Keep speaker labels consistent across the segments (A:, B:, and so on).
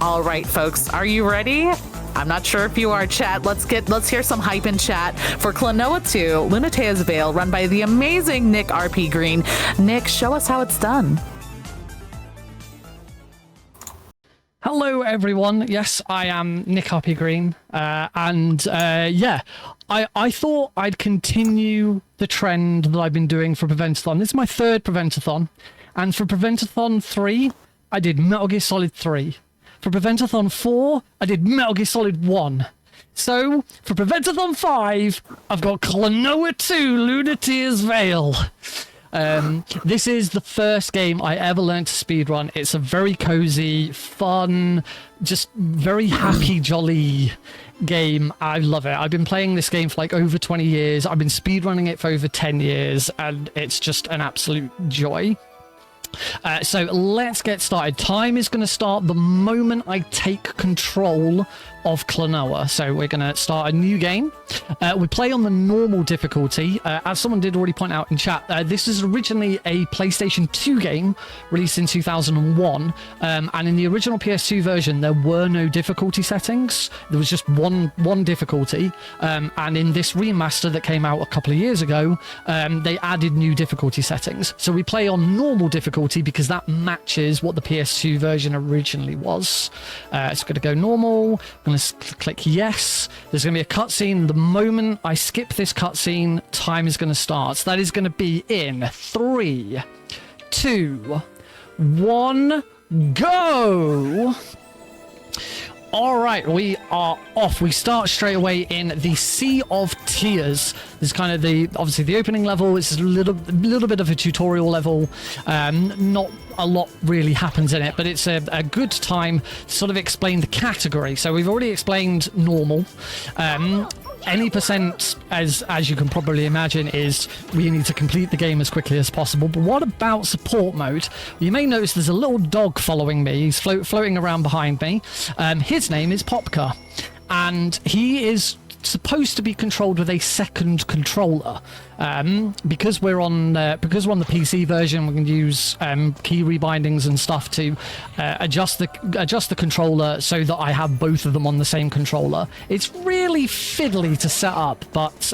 A: All right, folks, are you ready? I'm not sure if you are, chat. Let's hear some hype in chat for Klonoa 2, Lunatea's Veil, run by the amazing Nick RP Green. Nick, show us how it's done.
B: Hello, everyone. Yes, I am Nick RP Green, yeah, I thought I'd continue the trend that I've been doing for Prevent-A-Thon. This is my third Prevent-A-Thon, and for Prevent-A-Thon 3, I did Metal Gear Solid 3. For Prevent-A-Thon 4, I did Metal Gear Solid 1. So, for Prevent-A-Thon 5, I've got Klonoa 2, Lunatea's Veil. This is the first game I ever learned to speedrun. It's a very cozy, fun, just very happy, jolly game. I love it. I've been playing this game for like over 20 years. I've been speedrunning it for over 10 years, and it's just an absolute joy. So let's get started. Time is going to start the moment I take control of Klonoa. So we're going to start a new game. We play on the normal difficulty. As someone did already point out in chat, this is originally a PlayStation 2 game released in 2001. And in the original PS2 version, there were no difficulty settings. There was just one difficulty. And in this remaster that came out a couple of years ago, they added new difficulty settings. So we play on normal difficulty because that matches what the PS2 version originally was. It's going to go normal. I'm going to click yes. There's going to be a cutscene. The moment I skip this cutscene, time is going to start. So that is going to be in 3, 2, 1, go! All right, we are off. We start straight away in the Sea of Tears. This is kind of obviously the opening level. It's a little bit of a tutorial level. Not a lot really happens in it, but it's a good time to sort of explain the category. So we've already explained normal. Any percent, as you can probably imagine, is we need to complete the game as quickly as possible. But what about support mode? You may notice there's a little dog following me. He's floating around behind me. His name is Popka, and he is supposed to be controlled with a second controller. Because we're on the PC version, we can use key rebindings and stuff to adjust the controller so that I have both of them on the same controller. It's really fiddly to set up, but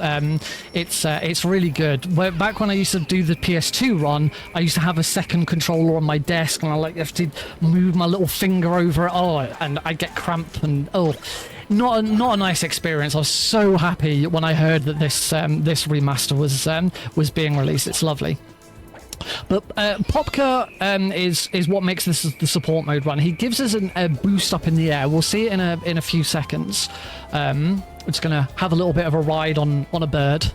B: it's really good. Back when I used to do the PS2 run, I used to have a second controller on my desk, and I have to move my little finger over it. And I get cramp and Not a nice experience. I was so happy when I heard that this remaster was being released. It's lovely. But Popka is what makes this the support mode run. He gives us a boost up in the air. We'll see it in a few seconds. We're just gonna have a little bit of a ride on a bird.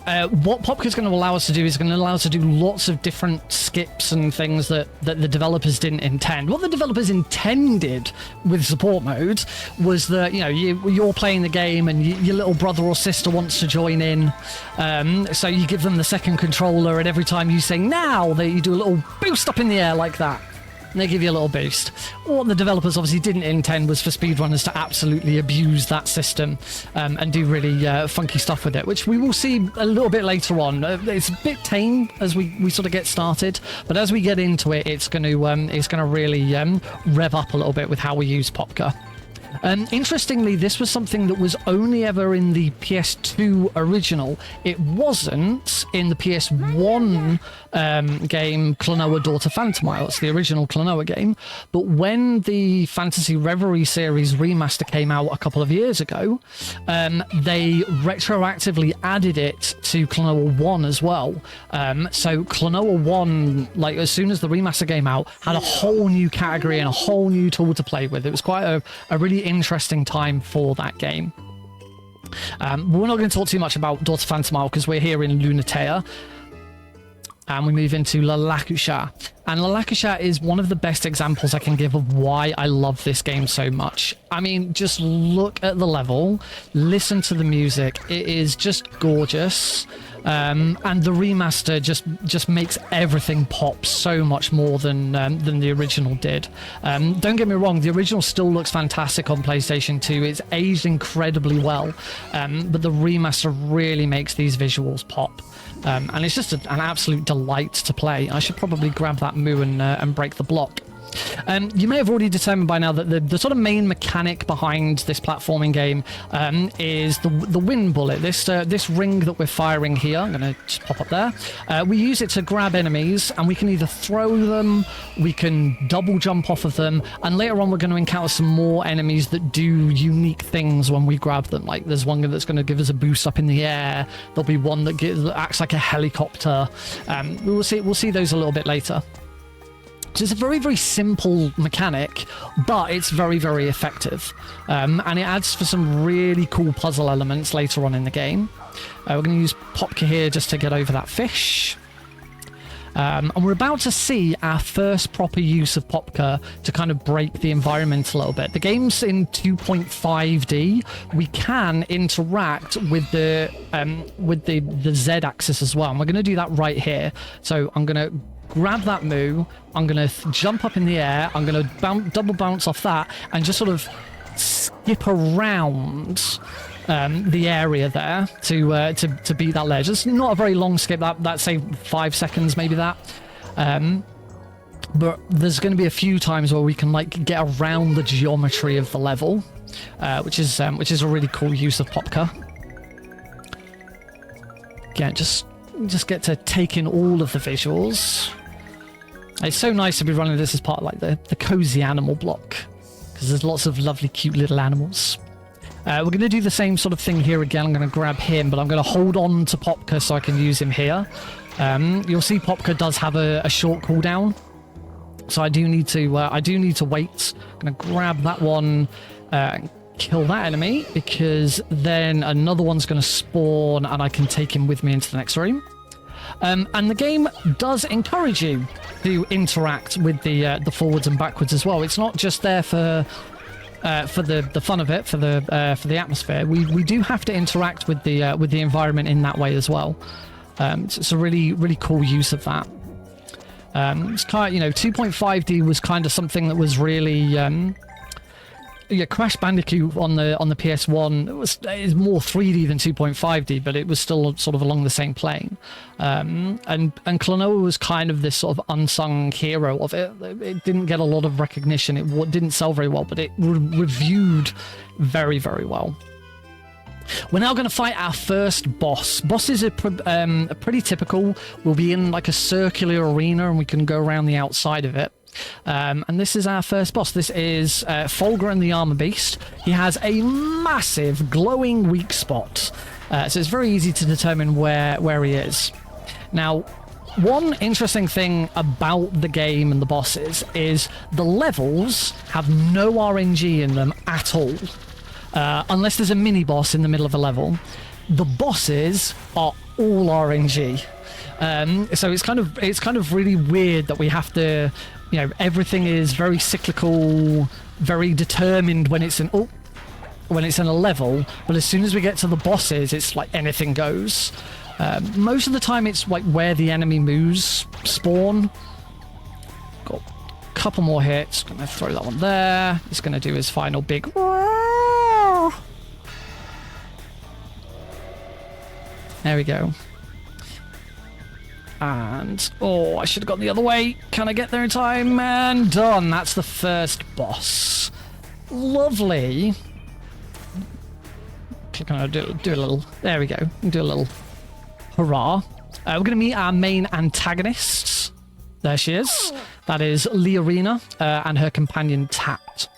B: What Popka's going to allow us to do is going to allow us to do lots of different skips and things that the developers didn't intend. What the developers intended with support mode was that, you're playing the game and your little brother or sister wants to join in. So you give them the second controller, and every time you say now, you do a little boost up in the air like that. And they give you a little boost. What the developers obviously didn't intend was for speedrunners to absolutely abuse that system and do really funky stuff with it, which we will see a little bit later on. It's a bit tame as we sort of get started, but as we get into it, it's going to really rev up a little bit with how we use Popka. Interestingly, this was something that was only ever in the PS2 original. It wasn't in the PS1 game Klonoa Daughter Phantomile. It's the original Klonoa game. But when the Fantasy Reverie series remaster came out a couple of years ago, they retroactively added it to Klonoa 1 as well. So Klonoa 1, like as soon as the remaster came out, had a whole new category and a whole new tool to play with. It was quite a really interesting time for that game. We're not going to talk too much about Daughter Phantomile because we're here in Lunatea. And we move into Lalakusha. And Lalakusha is one of the best examples I can give of why I love this game so much. I mean, just look at the level, listen to the music. It is just gorgeous. And the remaster just makes everything pop so much more than the original did. Don't get me wrong, the original still looks fantastic on PlayStation 2. It's aged incredibly well, but the remaster really makes these visuals pop. And it's just an absolute delight to play. I should probably grab that Moo and break the block. You may have already determined by now that the sort of main mechanic behind this platforming game is the wind bullet. This ring that we're firing here, I'm going to just pop up there. We use it to grab enemies, and we can either throw them, we can double jump off of them, and later on we're going to encounter some more enemies that do unique things when we grab them. Like there's one that's going to give us a boost up in the air. There'll be one that acts like a helicopter. We'll see those a little bit later. So it's a very, very simple mechanic, but it's very, very effective. And it adds for some really cool puzzle elements later on in the game. We're going to use Popka here just to get over that fish. And we're about to see our first proper use of Popka to kind of break the environment a little bit. The game's in 2.5D. We can interact with the Z-axis as well. And we're going to do that right here. So I'm going to grab that Moo, I'm going to jump up in the air, I'm going to double bounce off that, and just sort of skip around the area there to beat that ledge. It's not a very long skip, that's say 5 seconds, maybe that. But there's going to be a few times where we can like get around the geometry of the level, which is a really cool use of Popka. Again, just get to take in all of the visuals. It's so nice to be running this as part of like the cozy animal block, because there's lots of lovely cute little animals. We're going to do the same sort of thing here again. I'm going to grab him, but I'm going to hold on to Popka so I can use him here. You'll see Popka does have a short cooldown, so I do need to wait. I'm going to grab that one, kill that enemy, because then another one's going to spawn and I can take him with me into the next room. And the game does encourage you to interact with the forwards and backwards as well. It's not just there for the fun of it, for the atmosphere. We do have to interact with the environment in that way as well. It's a really, really cool use of that. It's kind of, 2.5D was kind of something that was really Crash Bandicoot on the PS1 is more 3D than 2.5D, but it was still sort of along the same plane. And Klonoa was kind of this sort of unsung hero of it. It didn't get a lot of recognition. It didn't sell very well, but it reviewed very, very well. We're now going to fight our first boss. Bosses are pretty typical. We'll be in like a circular arena and we can go around the outside of it. And this is our first boss. This is Fulgur the Armor Beast. He has a massive glowing weak spot. So it's very easy to determine where he is. Now, one interesting thing about the game and the bosses is the levels have no RNG in them at all. Unless there's a mini boss in the middle of a level. The bosses are all RNG. So it's kind of really weird that we have to, everything is very cyclical, very determined when it's in a level, but as soon as we get to the bosses, it's like anything goes. Most of the time it's like where the enemy moves spawn. Got a couple more hits, gonna throw that one there. He's gonna do his final big there we go. And, I should have gone the other way. Can I get there in time? And done. That's the first boss. Lovely. Can I do a little... There we go. Do a little hurrah. We're going to meet our main antagonists. There she is. That is Leorina and her companion Tat.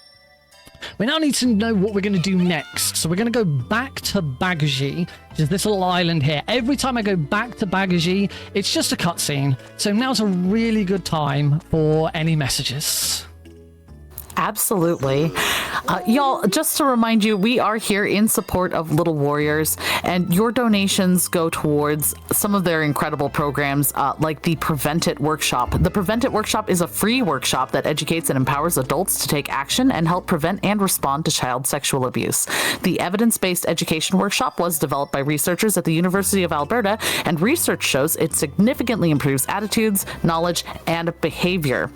B: We now need to know what we're going to do next. So we're going to go back to Bagaji, which is this little island here. Every time I go back to Bagaji, it's just a cutscene. So now's a really good time for any messages.
A: Absolutely. Y'all, just to remind you, we are here in support of Little Warriors, and your donations go towards some of their incredible programs, like the Prevent-It Workshop. The Prevent-It Workshop is a free workshop that educates and empowers adults to take action and help prevent and respond to child sexual abuse. The evidence-based education workshop was developed by researchers at the University of Alberta, and research shows it significantly improves attitudes, knowledge, and behavior.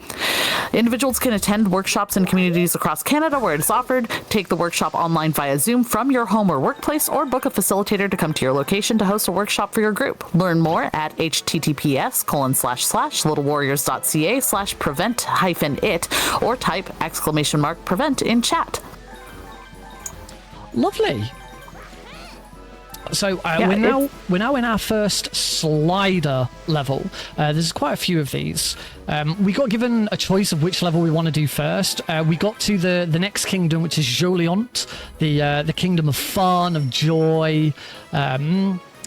A: Individuals can attend workshops in communities across Canada where it is offered, take the workshop online via Zoom from your home or workplace, or book a facilitator to come to your location to host a workshop for your group. Learn more at https://littlewarriors.ca/prevent-it or type !prevent in chat.
B: Lovely. So we're now in our first slider level. There's quite a few of these. We got given a choice of which level we want to do first. We got to the next kingdom, which is Joliant, the kingdom of fun, of joy.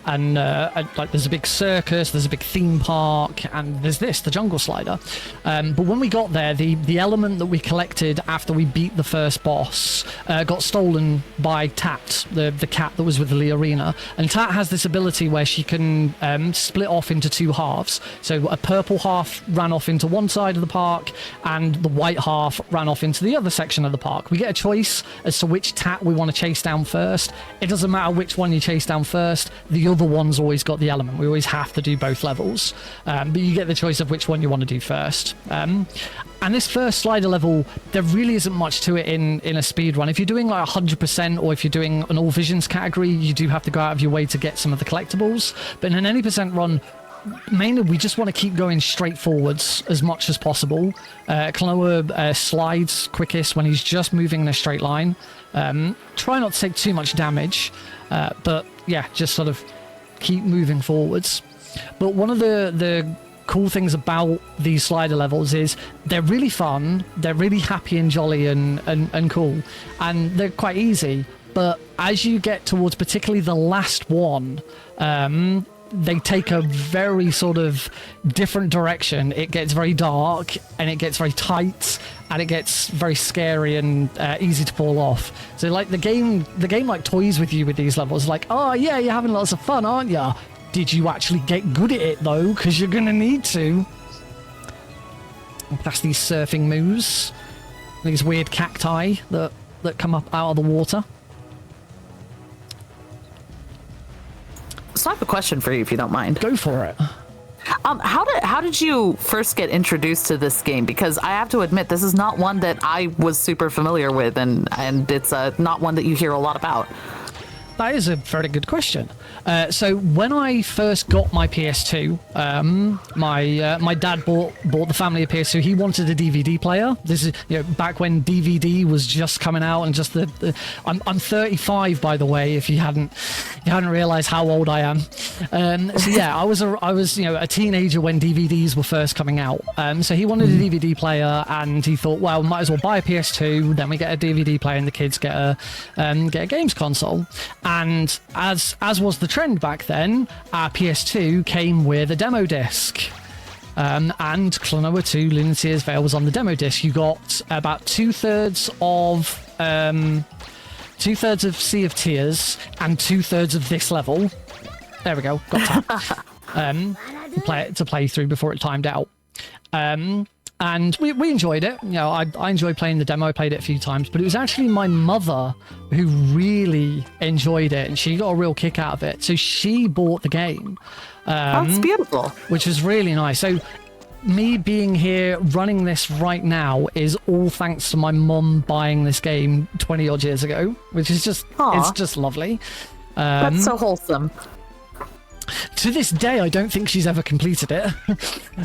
B: And like there's a big circus, there's a big theme park, and there's the jungle slider. But when we got there, the element that we collected after we beat the first boss got stolen by Tat, the cat that was with the Leorina. And Tat has this ability where she can split off into two halves. So a purple half ran off into one side of the park, and the white half ran off into the other section of the park. We get a choice as to which Tat we want to chase down first. It doesn't matter which one you chase down first. The other one's always got the element. We always have to do both levels, but you get the choice of which one you want to do first. And this first slider level, there really isn't much to it in a speed run. If you're doing like 100%, or if you're doing an all visions category, you do have to go out of your way to get some of the collectibles. But in an any percent run, mainly we just want to keep going straight forwards as much as possible. Klonoa slides quickest when he's just moving in a straight line. Try not to take too much damage, but yeah, just sort of keep moving forwards. But one of the cool things about these slider levels is they're really fun, they're really happy and jolly and cool, and they're quite easy. But as you get towards particularly the last one, they take a very sort of different direction. It gets very dark, and it gets very tight, and it gets very scary and easy to pull off. So like the game like toys with you with these levels. Like, oh yeah, you're having lots of fun, aren't you? Did you actually get good at it though? Because you're gonna need to. That's these surfing moves, these weird cacti that come up out of the water.
A: So I have a question for you, if you don't mind.
B: Go for it.
A: How did you first get introduced to this game? Because I have to admit, this is not one that I was super familiar with, and it's not one that you hear a lot about.
B: That is a very good question. So when I first got my PS2, my dad bought the family a PS2. He wanted a DVD player. This is back when DVD was just coming out, and just I'm 35, by the way, if you hadn't realized how old I am. So yeah, I was a teenager when DVDs were first coming out. So he wanted a DVD player, and he thought, well, might as well buy a PS2, then we get a DVD player, and the kids get a games console. And as was the trend back then, our PS2 came with a demo disc. And Klonoa 2 Lunatea's Veil was on the demo disc. You got about two-thirds of Sea of Tears and two-thirds of this level. There we go, got that. To play through before it timed out. And we enjoyed it. I enjoyed playing the demo. I played it a few times, but it was actually my mother who really enjoyed it, and she got a real kick out of it. So she bought the game.
A: That's beautiful.
B: Which was really nice. So me being here running this right now is all thanks to my mum buying this game 20 odd years ago, which is just, it's just lovely.
A: That's so wholesome.
B: To this day, I don't think she's ever completed it.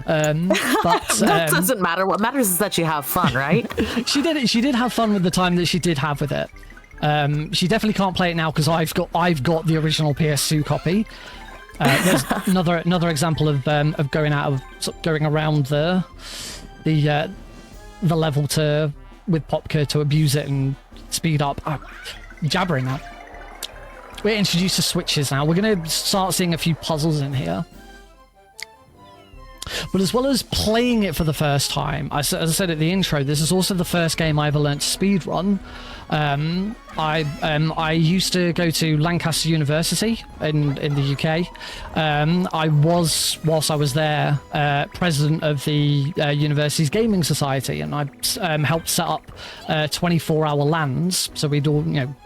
B: But
A: that doesn't matter. What matters is that you have fun, right?
B: She did have fun with the time that she did have with it. She definitely can't play it now because I've got the original PS2 copy. There's another example of going around the level with Popka to abuse it and speed up. Jabbering now. We're introduced to switches now. We're going to start seeing a few puzzles in here. But as well as playing it for the first time, as I said at the intro, this is also the first game I ever learned to speedrun. I used to go to Lancaster University in the UK. I was, whilst I was there, president of the university's gaming society, and I helped set up 24-hour LANs. So we'd all,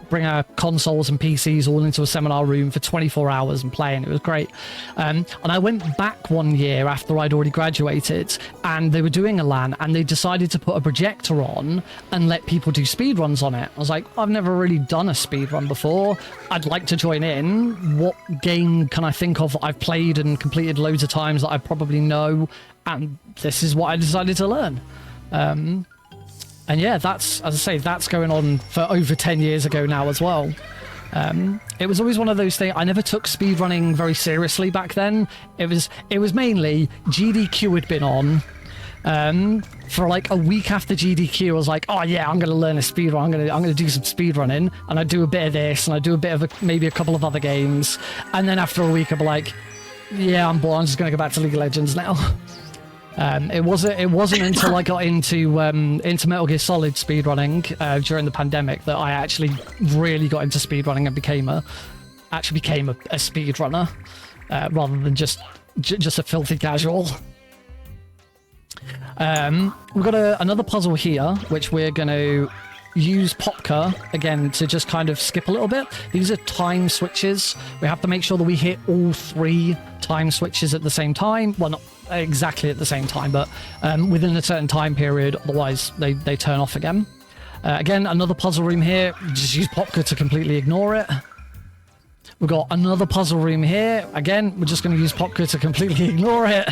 B: bring our consoles and PCs all into a seminar room for 24 hours and play, and it was great. And I went back one year after I'd already graduated, and they were doing a LAN, and they decided to put a projector on and let people do speedruns on it. I was like, I've never really done a speedrun before. I'd like to join in. What game can I think of that I've played and completed loads of times that I probably know? And this is what I decided to learn. And yeah, that's, as I say, that's going on for over 10 years ago now as well. It was always one of those things. I never took speedrunning very seriously back then. It was mainly GDQ had been on. For like a week after GDQ, I was like, oh yeah, I'm gonna learn a speedrun. I'm gonna do some speedrunning, and I do a bit of this, and I do a bit of maybe a couple of other games, and then after a week, I'm like, yeah, I'm bored. I'm just gonna go back to League of Legends now. It wasn't until I got into Metal Gear Solid speedrunning during the pandemic that I actually really got into speedrunning and became a speedrunner rather than just a filthy casual. We've got another puzzle here, which we're going to use Popka again to just kind of skip a little bit. These are time switches. We have to make sure that we hit all 3 time switches at the same time. Well, not exactly at the same time, but within a certain time period, otherwise they turn off again. Again, another puzzle room here. Just use Popka to completely ignore it. We've got another puzzle room here. Again, we're just going to use Popka to completely ignore it.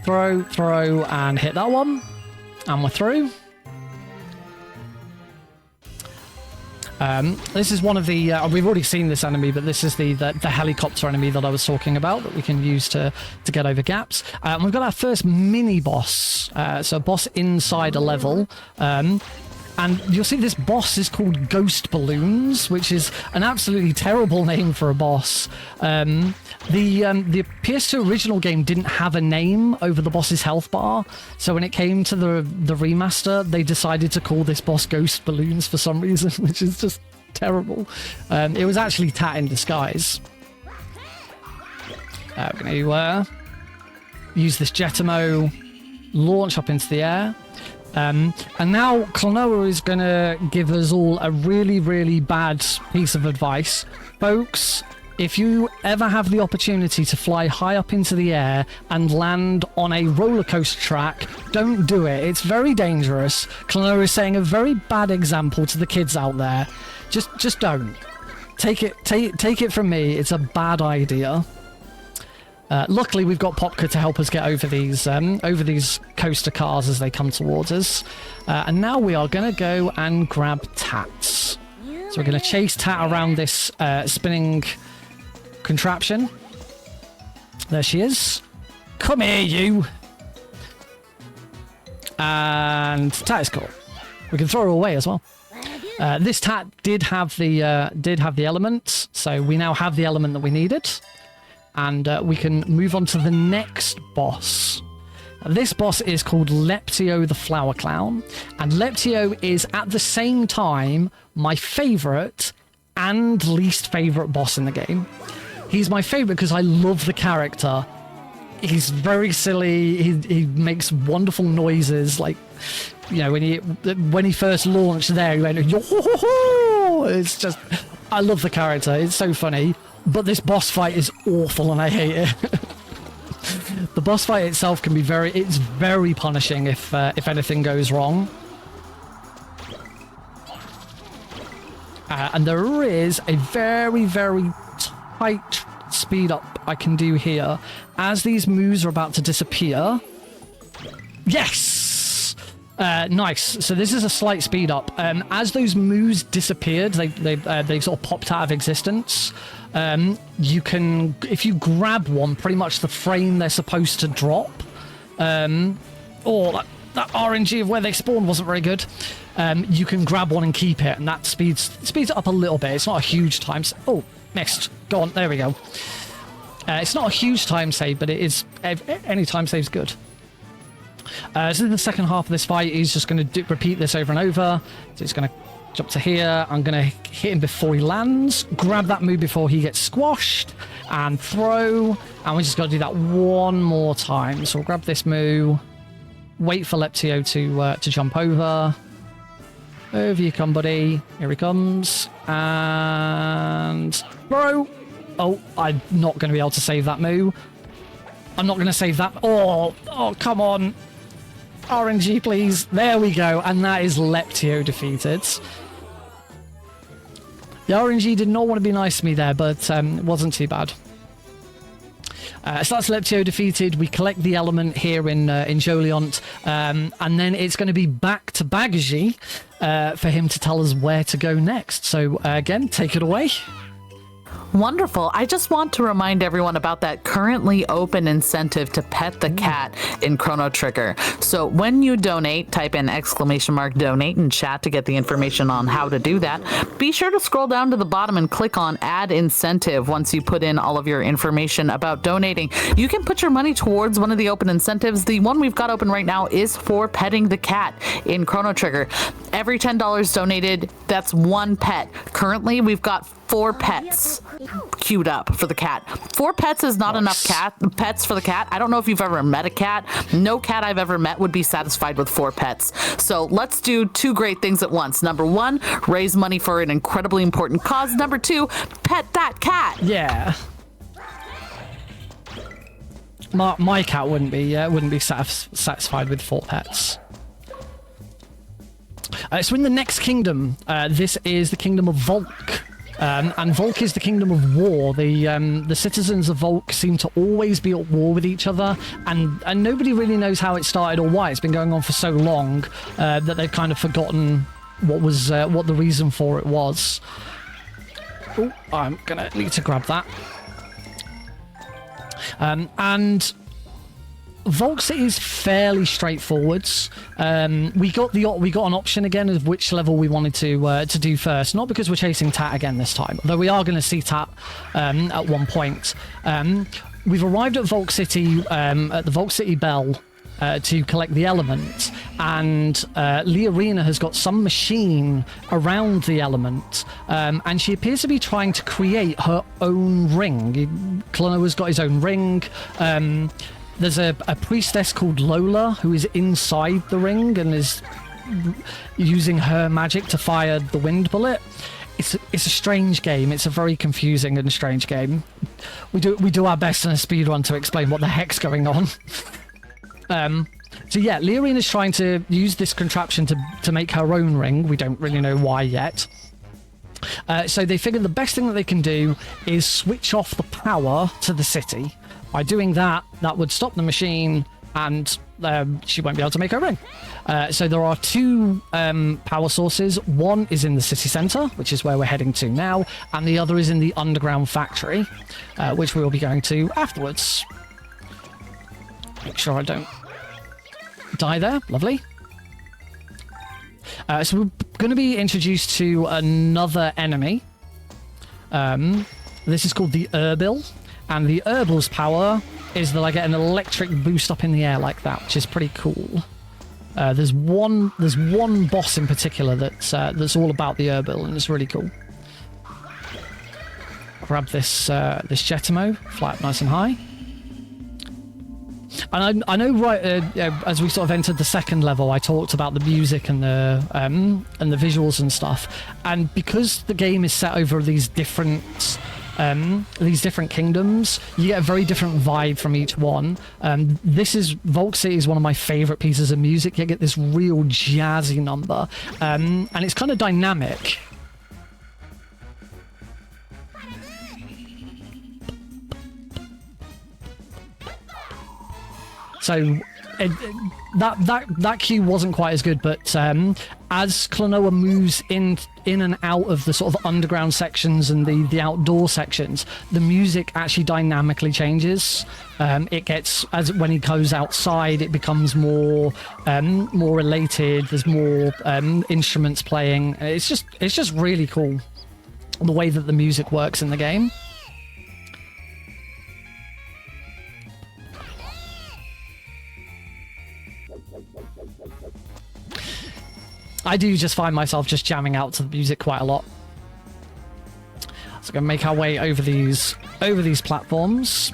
B: Throw, and hit that one. And we're through. This is one of the... we've already seen this enemy, but this is the helicopter enemy that I was talking about that we can use to get over gaps. We've got our first mini-boss. So a boss inside a level. And you'll see this boss is called Ghost Balloons, which is an absolutely terrible name for a boss. The PS2 original game didn't have a name over the boss's health bar, so when it came to the remaster, they decided to call this boss Ghost Balloons for some reason, which is just terrible. It was actually Tat in disguise. We're going to use this Jetamo, launch up into the air. And now Klonoa is going to give us all a really, really bad piece of advice. Folks, if you ever have the opportunity to fly high up into the air and land on a roller coaster track, don't do it. It's very dangerous. Klonoa is saying a very bad example to the kids out there. Just don't. Take it from me. It's a bad idea. Luckily, we've got Popka to help us get over these coaster cars as they come towards us. And now we are going to go and grab Tat. So we're going to chase Tat around this spinning contraption. There she is. Come here, you. And Tat is cool. We can throw her away as well. This Tat did have the element, so we now have the element that we needed. And we can move on to the next boss. This boss is called Leptio the Flower Clown. And Leptio is at the same time my favourite and least favourite boss in the game. He's my favourite because I love the character. He's very silly. He makes wonderful noises. Like, when he first launched there, he went, yo-ho-ho-ho! It's just, I love the character. It's so funny. But this boss fight is awful and I hate it. The boss fight itself can be very punishing if anything goes wrong. And there is a very, very tight speed up I can do here. As these moves are about to disappear. Yes! Nice. So this is a slight speed up. As those moves disappeared, they sort of popped out of existence. You can, if you grab one, pretty much the frame they're supposed to drop. Or that RNG of where they spawn wasn't very good. You can grab one and keep it, and that speeds it up a little bit. It's not a huge time. Oh, missed. Go on. There we go. It's not a huge time save, but it is. Any time save's good. So the second half of this fight, he's just going to repeat this over and over. So he's going to jump to here. I'm going to hit him before he lands, grab that move before he gets squashed, and throw. And we just got to do that one more time. So we'll grab this move, wait for Leptio to jump over. Over you come, buddy. Here he comes. And throw. Oh, I'm not going to be able to save that move. I'm not going to save that. Oh, come on. RNG, please. There we go. And that is Leptio defeated. The RNG did not want to be nice to me there, but it wasn't too bad. So that's Leptio defeated. We collect the element here in Joliant, and then it's going to be back to Bagaji for him to tell us where to go next. So again, take it away.
A: Wonderful. I just want to remind everyone about that currently open incentive to pet the cat in Chrono Trigger. So when you donate, type in !donate in chat to get the information on how to do that. Be sure to scroll down to the bottom and click on add incentive once you put in all of your information about donating. You can put your money towards one of the open incentives. The one we've got open right now is for petting the cat in Chrono Trigger. Every $10 donated, that's one pet. Currently, we've got 4 pets queued up for the cat. 4 pets is not enough pets for the cat. I don't know if you've ever met a cat. No cat I've ever met would be satisfied with 4 pets. So let's do 2 great things at once. Number 1, raise money for an incredibly important cause. Number 2, pet that cat.
B: Yeah. My cat wouldn't be satisfied with 4 pets. So in the next kingdom, this is the kingdom of Volk. And Volk is the kingdom of war. The citizens of Volk seem to always be at war with each other, and nobody really knows how it started or why. It's been going on for so long that they've kind of forgotten what the reason for it was. Oh, I'm gonna need to grab that. And Volk City is fairly straightforward. We got an option again of which level we wanted to do first. Not because we're chasing Tat again this time, though we are going to see Tat at one point. We've arrived at Volk City at the Volk City Bell to collect the element, and Leorina has got some machine around the element, and she appears to be trying to create her own ring. Klonoa's got his own ring. There's a priestess called Lola who is inside the ring and is using her magic to fire the wind bullet. It's a strange game. It's a very confusing and strange game. We do our best in a speedrun to explain what the heck's going on. So yeah, Leorina's trying to use this contraption to make her own ring. We don't really know why yet. So they figure the best thing that they can do is switch off the power to the city. By doing that, that would stop the machine, and she won't be able to make her ring. So there are 2 power sources. One is in the city centre, which is where we're heading to now, and the other is in the underground factory, which we will be going to afterwards. Make sure I don't die there. Lovely. So we're going to be introduced to another enemy. This is called the Urbil. And the Urbil's power is that I get an electric boost up in the air like that, which is pretty cool. There's one boss in particular that's all about the Urbil, and it's really cool. Grab this Jetamo, fly up nice and high. And I know as we sort of entered the second level, I talked about the music and the visuals and stuff. And because the game is set over these different kingdoms, you get a very different vibe from each one. Volk City is one of my favorite pieces of music. You get this real jazzy number, and it's kind of dynamic. So that cue wasn't quite as good, but as Klonoa moves in and out of the sort of underground sections and the outdoor sections, the music actually dynamically changes. It gets, as when he goes outside, it becomes more elated. There's more instruments playing. It's just really cool the way that the music works in the game. I do just find myself just jamming out to the music quite a lot. So we're going to make our way over these platforms.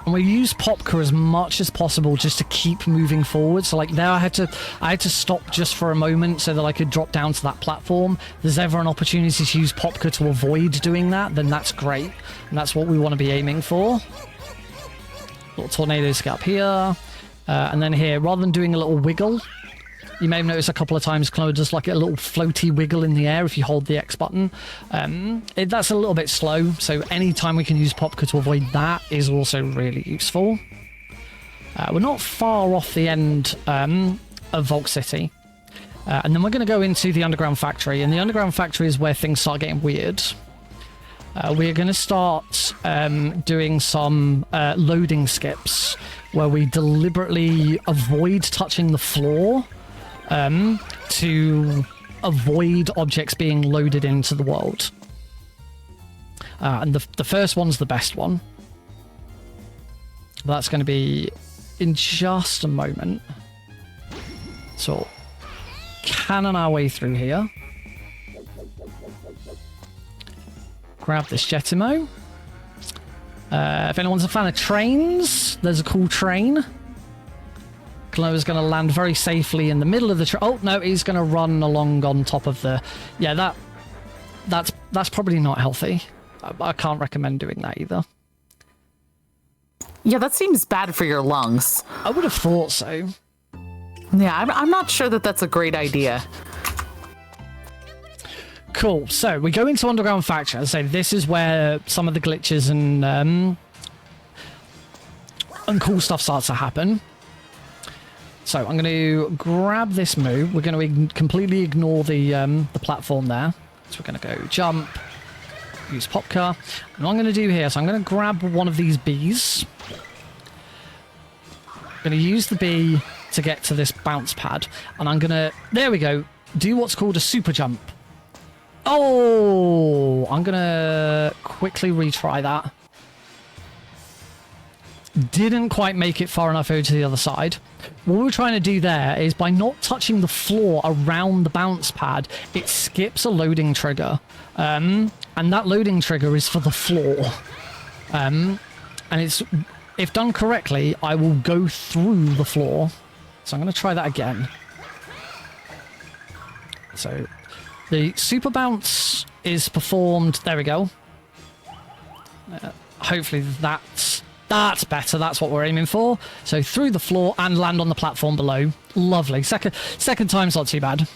B: And we use Popka as much as possible just to keep moving forward. So like there I had to stop just for a moment so that I could drop down to that platform. If there's ever an opportunity to use Popka to avoid doing that, then that's great. And that's what we want to be aiming for. Little tornadoes get up here. And then here, rather than doing a little wiggle, you may have noticed a couple of times Klonoa does like a little floaty wiggle in the air if you hold the X button. That's a little bit slow, so any time we can use Popka to avoid that is also really useful. We're not far off the end of Volk City. And then we're going to go into the Underground Factory, and the Underground Factory is where things start getting weird. We're going to start doing some loading skips where we deliberately avoid touching the floor to avoid objects being loaded into the world. And the first one's the best one. That's going to be in just a moment. So, cannon our way through here. Grab this Jetimo. If anyone's a fan of trains, there's a cool train. Klonoa's going to land very safely in the middle of the train. Oh, no, he's going to run along on top of the... Yeah, that's probably not healthy. I can't recommend doing that either.
A: Yeah, that seems bad for your lungs.
B: I would have thought so.
A: Yeah, I'm not sure that that's a great idea.
B: Cool. So we go into Underground Factory. As I say, this is where some of the glitches and cool stuff starts to happen. So I'm going to grab this move. We're going to completely ignore the platform there. So we're going to go jump, use Popka. And what I'm going to do here, so I'm going to grab one of these bees. I'm going to use the bee to get to this bounce pad. And I'm going to, there we go, do what's called a super jump. Oh, I'm going to quickly retry that. Didn't quite make it far enough over to the other side. What we're trying to do there is by not touching the floor around the bounce pad, it skips a loading trigger. And that loading trigger is for the floor. And it's, if done correctly, I will go through the floor. So I'm going to try that again. So the super bounce is performed. There we go. Hopefully that's better. That's what we're aiming for. So through the floor and land on the platform below. Lovely. Second time's not too bad.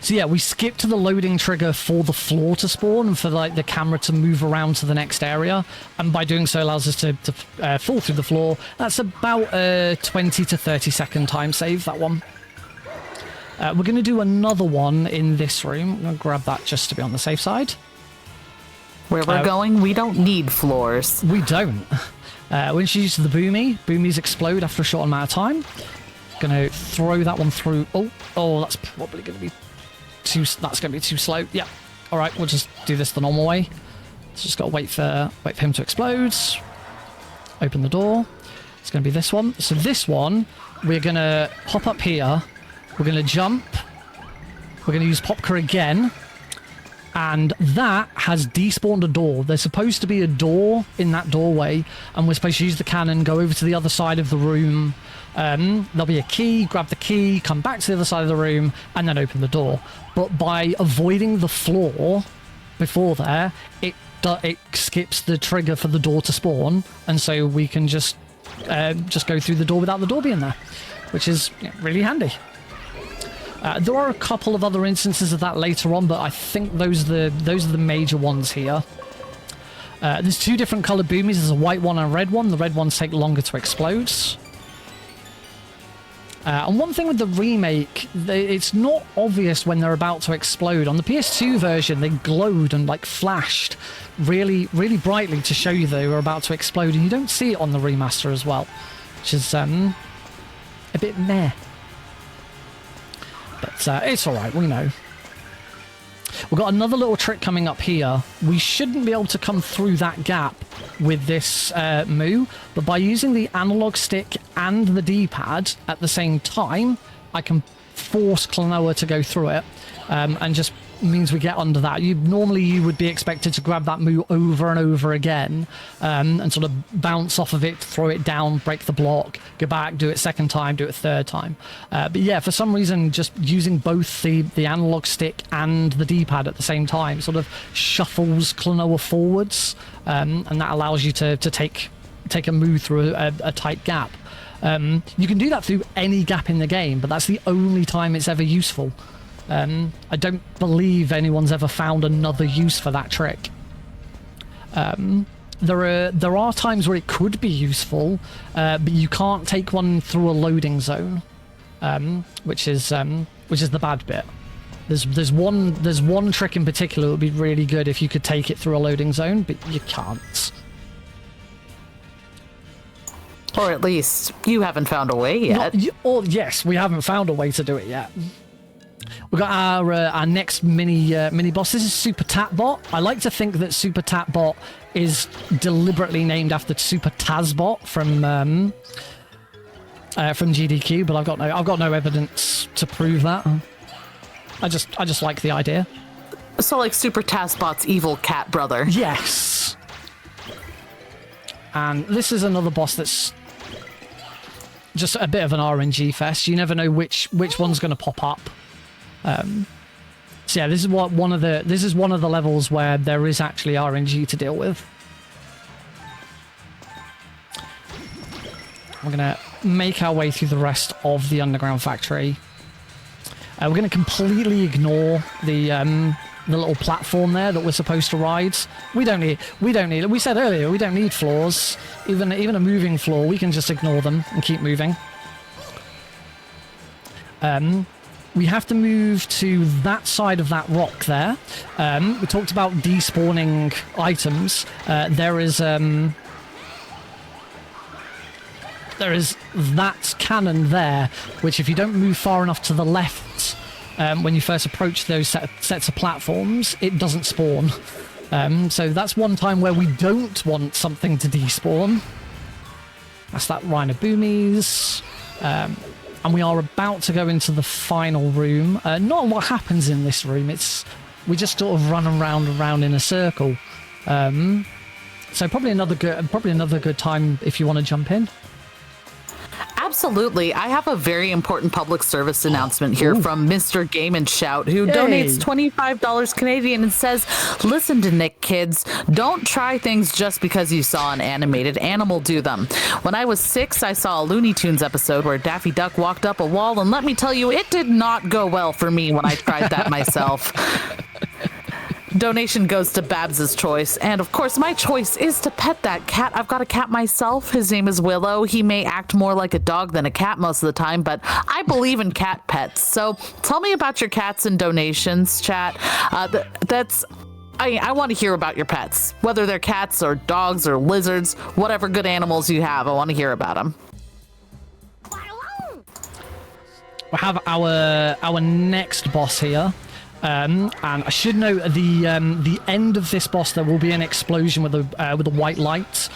B: So yeah, we skip to the loading trigger for the floor to spawn and for like the camera to move around to the next area. And by doing so allows us to fall through the floor. That's about a 20 to 30 second time save, that one. We're going to do another one in this room. I'm going to grab that just to be on the safe side.
A: Where we're going, we don't need floors.
B: We don't. We're introduced to the Boomy. Boomies explode after a short amount of time. Going to throw that one through. Oh, that's probably going to be too. That's going to be too slow. Yeah. All right, we'll just do this the normal way. Just got to wait for him to explode. Open the door. It's going to be this one. So this one, we're going to hop up here. We're going to jump. We're going to use Popka again. And that has despawned a door. There's supposed to be a door in that doorway, and we're supposed to use the cannon, go over to the other side of the room. There'll be a key, grab the key, come back to the other side of the room, and then open the door. But by avoiding the floor before there, it skips the trigger for the door to spawn, and so we can just go through the door without the door being there, which is really handy. There are a couple of other instances of that later on, but I think those are the major ones here. There's two different coloured boomies. There's a white one and a red one. The red ones take longer to explode. And one thing with the remake, it's not obvious when they're about to explode. On the PS2 version, they glowed and like flashed really, really brightly to show you they were about to explode, and you don't see it on the remaster as well, which is a bit meh. But it's alright, we know. We've got another little trick coming up here. We shouldn't be able to come through that gap with this Moo, but by using the analog stick and the D-pad at the same time, I can force Klonoa to go through it, and just means we get under that. Normally you would be expected to grab that Moo over and over again, and sort of bounce off of it, throw it down, break the block, go back, do it second time, do it third time. But yeah, for some reason, just using both the analog stick and the D-pad at the same time sort of shuffles Klonoa forwards, and that allows you to take a Moo through a tight gap. You can do that through any gap in the game, but that's the only time it's ever useful. I don't believe anyone's ever found another use for that trick. There are times where it could be useful, but you can't take one through a loading zone, which is the bad bit. There's one trick in particular that would be really good if you could take it through a loading zone, but you can't.
A: Or at least you haven't found a way yet.
B: Yes, we haven't found a way to do it yet. We've got our next mini boss. This is Super Tatbot. I like to think that Super Tatbot is deliberately named after Super Tazbot from GDQ, but I've got no evidence to prove that. I just like the idea.
A: So like Super Tazbot's evil cat brother.
B: Yes. And this is another boss that's just a bit of an RNG fest. You never know which one's going to pop up. So yeah, this is one of the levels where there is actually RNG to deal with. We're gonna make our way through the rest of the underground factory. We're gonna completely ignore the little platform there that we're supposed to ride. We said earlier, we don't need floors. Even a moving floor, we can just ignore them and keep moving. We have to move to that side of that rock there. We talked about despawning items. There is that cannon there, which if you don't move far enough to the left when you first approach those sets of platforms, it doesn't spawn. So that's one time where we don't want something to despawn. That's that Rhino Boomies. And we are about to go into the final room. Not a lot happens in this room. We just sort of run around in a circle. So probably another good time if you want to jump in.
A: Absolutely. I have a very important public service announcement here from Mr. Game and Shout, who donates $25 Canadian and says, listen to Nick, kids. Don't try things just because you saw an animated animal do them. When I was 6, I saw a Looney Tunes episode where Daffy Duck walked up a wall, and let me tell you, it did not go well for me when I tried that myself. Donation goes to Babs's choice, and of course my choice is to pet that cat. I've got a cat myself. His name is Willow. He may act more like a dog than a cat most of the time, but I believe in cat pets. So tell me about your cats and donations, chat. I want to hear about your pets, whether they're cats or dogs or lizards, whatever good animals you have. I want to hear about them.
B: We have our next boss here. And I should note at the end of this boss there will be an explosion with a white light.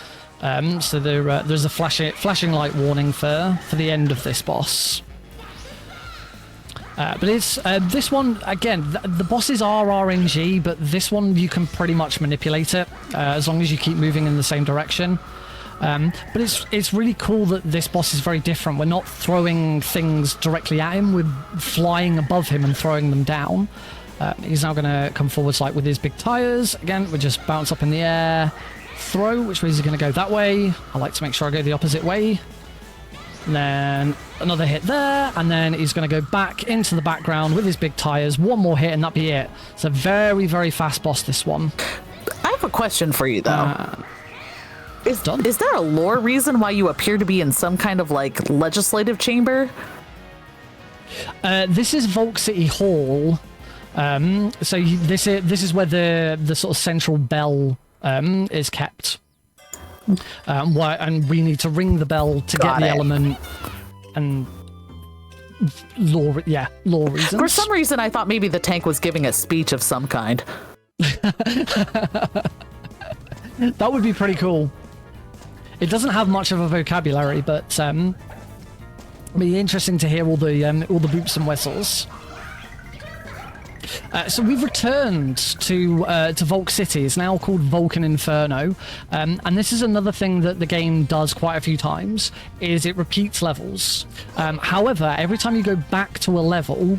B: So there's a flashing light warning for the end of this boss. But it's this one again. The bosses are RNG, but this one you can pretty much manipulate it as long as you keep moving in the same direction. But it's really cool that this boss is very different. We're not throwing things directly at him, we're flying above him and throwing them down. He's now going to come forwards like with his big tires. Again, we just bounce up in the air, throw, which means he's going to go that way. I like to make sure I go the opposite way. And then another hit there, and then he's going to go back into the background with his big tires. One more hit and that'll be it. It's a very, very fast boss, this one.
A: I have a question for you, though. Is there a lore reason why you appear to be in some kind of like legislative chamber?
B: This is Volk City Hall. So this is where the sort of central bell is kept. And we need to ring the bell to get the element. And lore reasons.
A: For some reason, I thought maybe the tank was giving a speech of some kind.
B: That would be pretty cool. It doesn't have much of a vocabulary, but it'd be interesting to hear all the boops and whistles. So we've returned to Volk City. It's now called Vulcan Inferno, and this is another thing that the game does quite a few times, is it repeats levels. However, every time you go back to a level,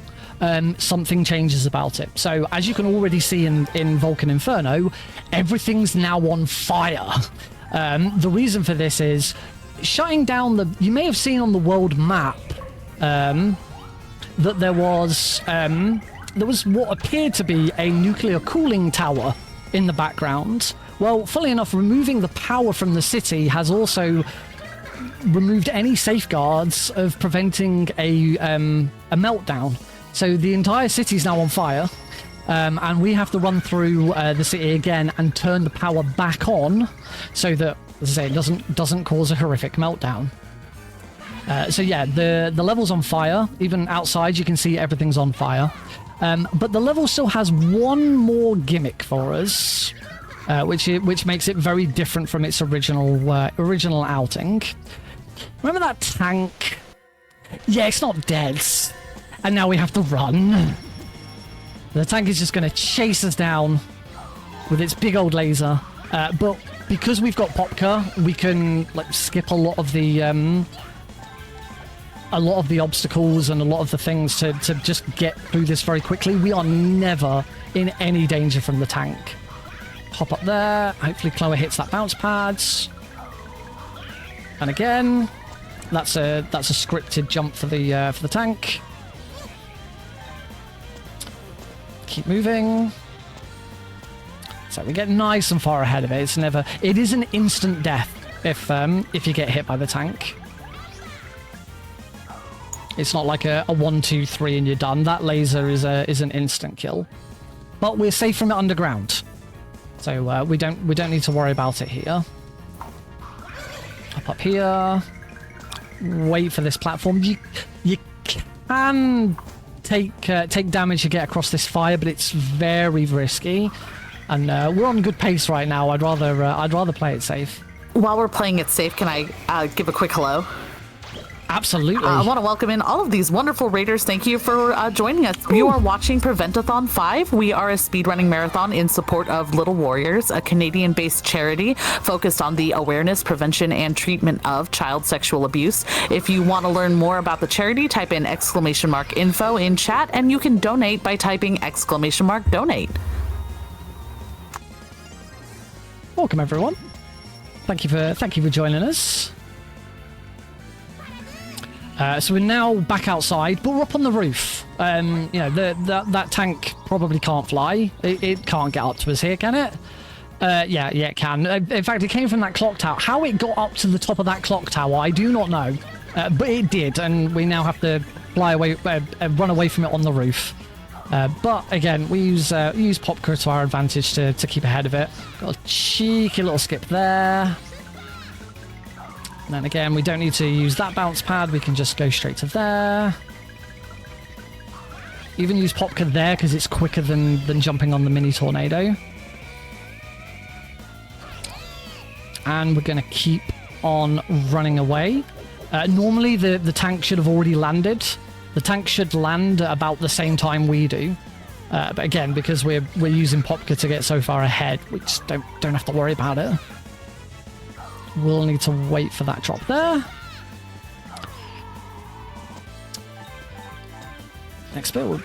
B: something changes about it. So as you can already see in Vulcan Inferno, everything's now on fire. The reason for this is shutting down you may have seen on the world map that there was what appeared to be a nuclear cooling tower in the background. Well, funnily enough, removing the power from the city has also removed any safeguards of preventing a meltdown. So the entire city is now on fire, and we have to run through the city again and turn the power back on so that, as I say, it doesn't cause a horrific meltdown. So yeah, the level's on fire. Even outside, you can see everything's on fire. But the level still has one more gimmick for us, which makes it very different from its original outing. Remember that tank? Yeah, it's not dead. And now we have to run. The tank is just going to chase us down with its big old laser. But because we've got Popka, we can skip a lot of the obstacles and a lot of the things to just get through this very quickly. We are never in any danger from the tank. Hop up there. Hopefully Klonoa hits that bounce pad. And again, that's a scripted jump for the tank. Keep moving. So we get nice and far ahead of it. It is an instant death if you get hit by the tank. It's not like a 1, 2, 3 and you're done. That laser is an instant kill. But we're safe from it underground. So we don't need to worry about it here. Up here. Wait for this platform. You can take damage to get across this fire, but it's very risky. And we're on good pace right now. I'd rather play it safe.
A: While we're playing it safe, can I give a quick hello?
B: Absolutely.
A: I want to welcome in all of these wonderful raiders. Thank you for joining us. You are watching Prevent-A-Thon 5. We are a speedrunning marathon in support of Little Warriors, a Canadian-based charity focused on the awareness, prevention, and treatment of child sexual abuse. If you want to learn more about the charity, type in !info in chat, and you can donate by typing !donate.
B: Welcome, everyone. Thank you for joining us. So we're now back outside, but we're up on the roof. That tank probably can't fly. It can't get up to us here, can it? Yeah, it can. In fact, it came from that clock tower. How it got up to the top of that clock tower, I do not know. But it did, and we now have to fly away, run away from it on the roof. But again, we use Popka to our advantage to keep ahead of it. Got a cheeky little skip there. And then again, we don't need to use that bounce pad. We can just go straight to there. Even use Popka there because it's quicker than jumping on the mini tornado. And we're going to keep on running away. Normally, the tank should have already landed. The tank should land at about the same time we do. But again, because we're using Popka to get so far ahead, we just don't have to worry about it. We'll need to wait for that drop there. Next bit, we'll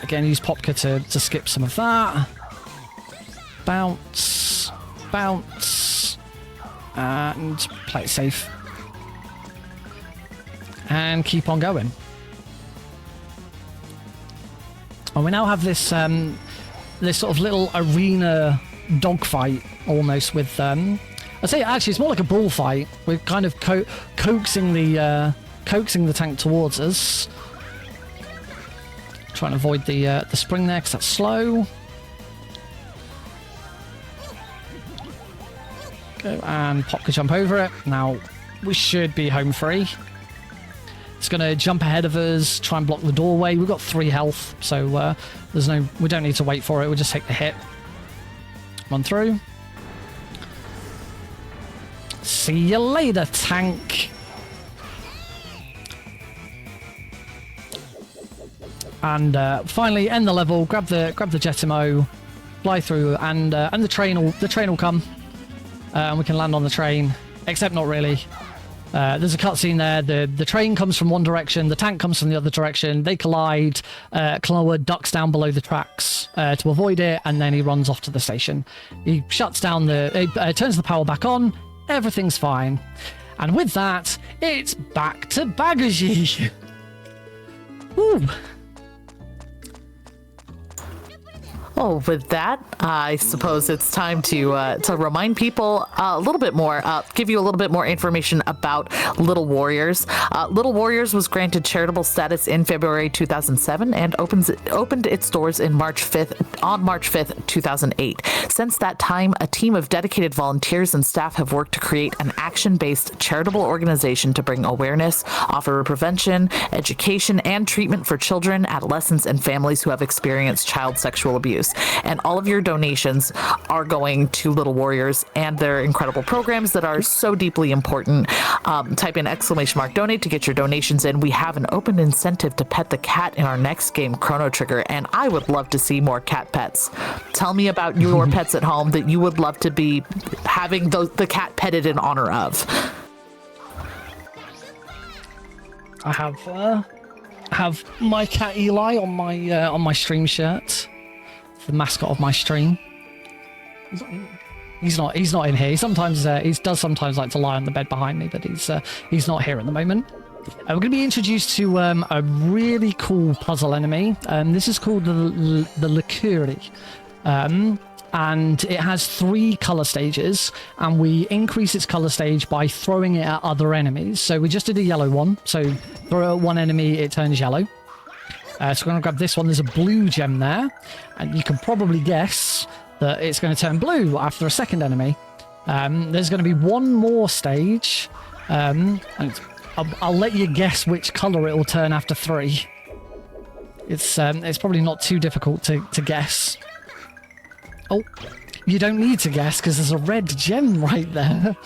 B: again use Popka to skip some of that. Bounce, bounce, and play it safe. And keep on going. And we now have this sort of little arena dogfight almost with I'd say actually it's more like a bullfight. We're kind of coaxing the tank towards us. Trying to avoid the spring there because that's slow. Go and Popka jump over it. Now we should be home free. It's going to jump ahead of us, try and block the doorway. We've got 3 health, so we don't need to wait for it. We'll just take the hit. Run through. See you later, tank. And finally end the level. Grab the Jetimo, fly through, and the train will come. And we can land on the train, except not really. There's a cutscene there. The train comes from one direction, the tank comes from the other direction. They collide. Klonoa ducks down below the tracks to avoid it, and then he runs off to the station. He shuts down turns the power back on. Everything's fine. And with that, it's back to Bagagy. Woo.
A: Oh, with that, I suppose it's time to remind people a little bit more, give you a little bit more information about Little Warriors. Little Warriors was granted charitable status in February 2007 and opened its doors on March 5th, 2008. Since that time, a team of dedicated volunteers and staff have worked to create an action-based charitable organization to bring awareness, offer prevention, education, and treatment for children, adolescents, and families who have experienced child sexual abuse. And all of your donations are going to Little Warriors and their incredible programs that are so deeply important. Type in !donate to get your donations in. We have an open incentive to pet the cat in our next game, Chrono Trigger, and I would love to see more cat pets. Tell me about your pets at home that you would love to be having the cat petted in honor of.
B: I have my cat Eli on my stream shirt. The mascot of my stream. He's not in here. He does sometimes like to lie on the bed behind me, but he's not here at the moment. We're going to be introduced to a really cool puzzle enemy. This is called the Liquori. And it has 3 color stages, and we increase its color stage by throwing it at other enemies. So we just did a yellow one. So throw it at one enemy, it turns yellow. So we're going to grab this one. There's a blue gem there, and you can probably guess that it's going to turn blue after a second enemy. There's going to be one more stage, and I'll let you guess which color it will turn after 3. It's probably not too difficult to guess. Oh, you don't need to guess because there's a red gem right there.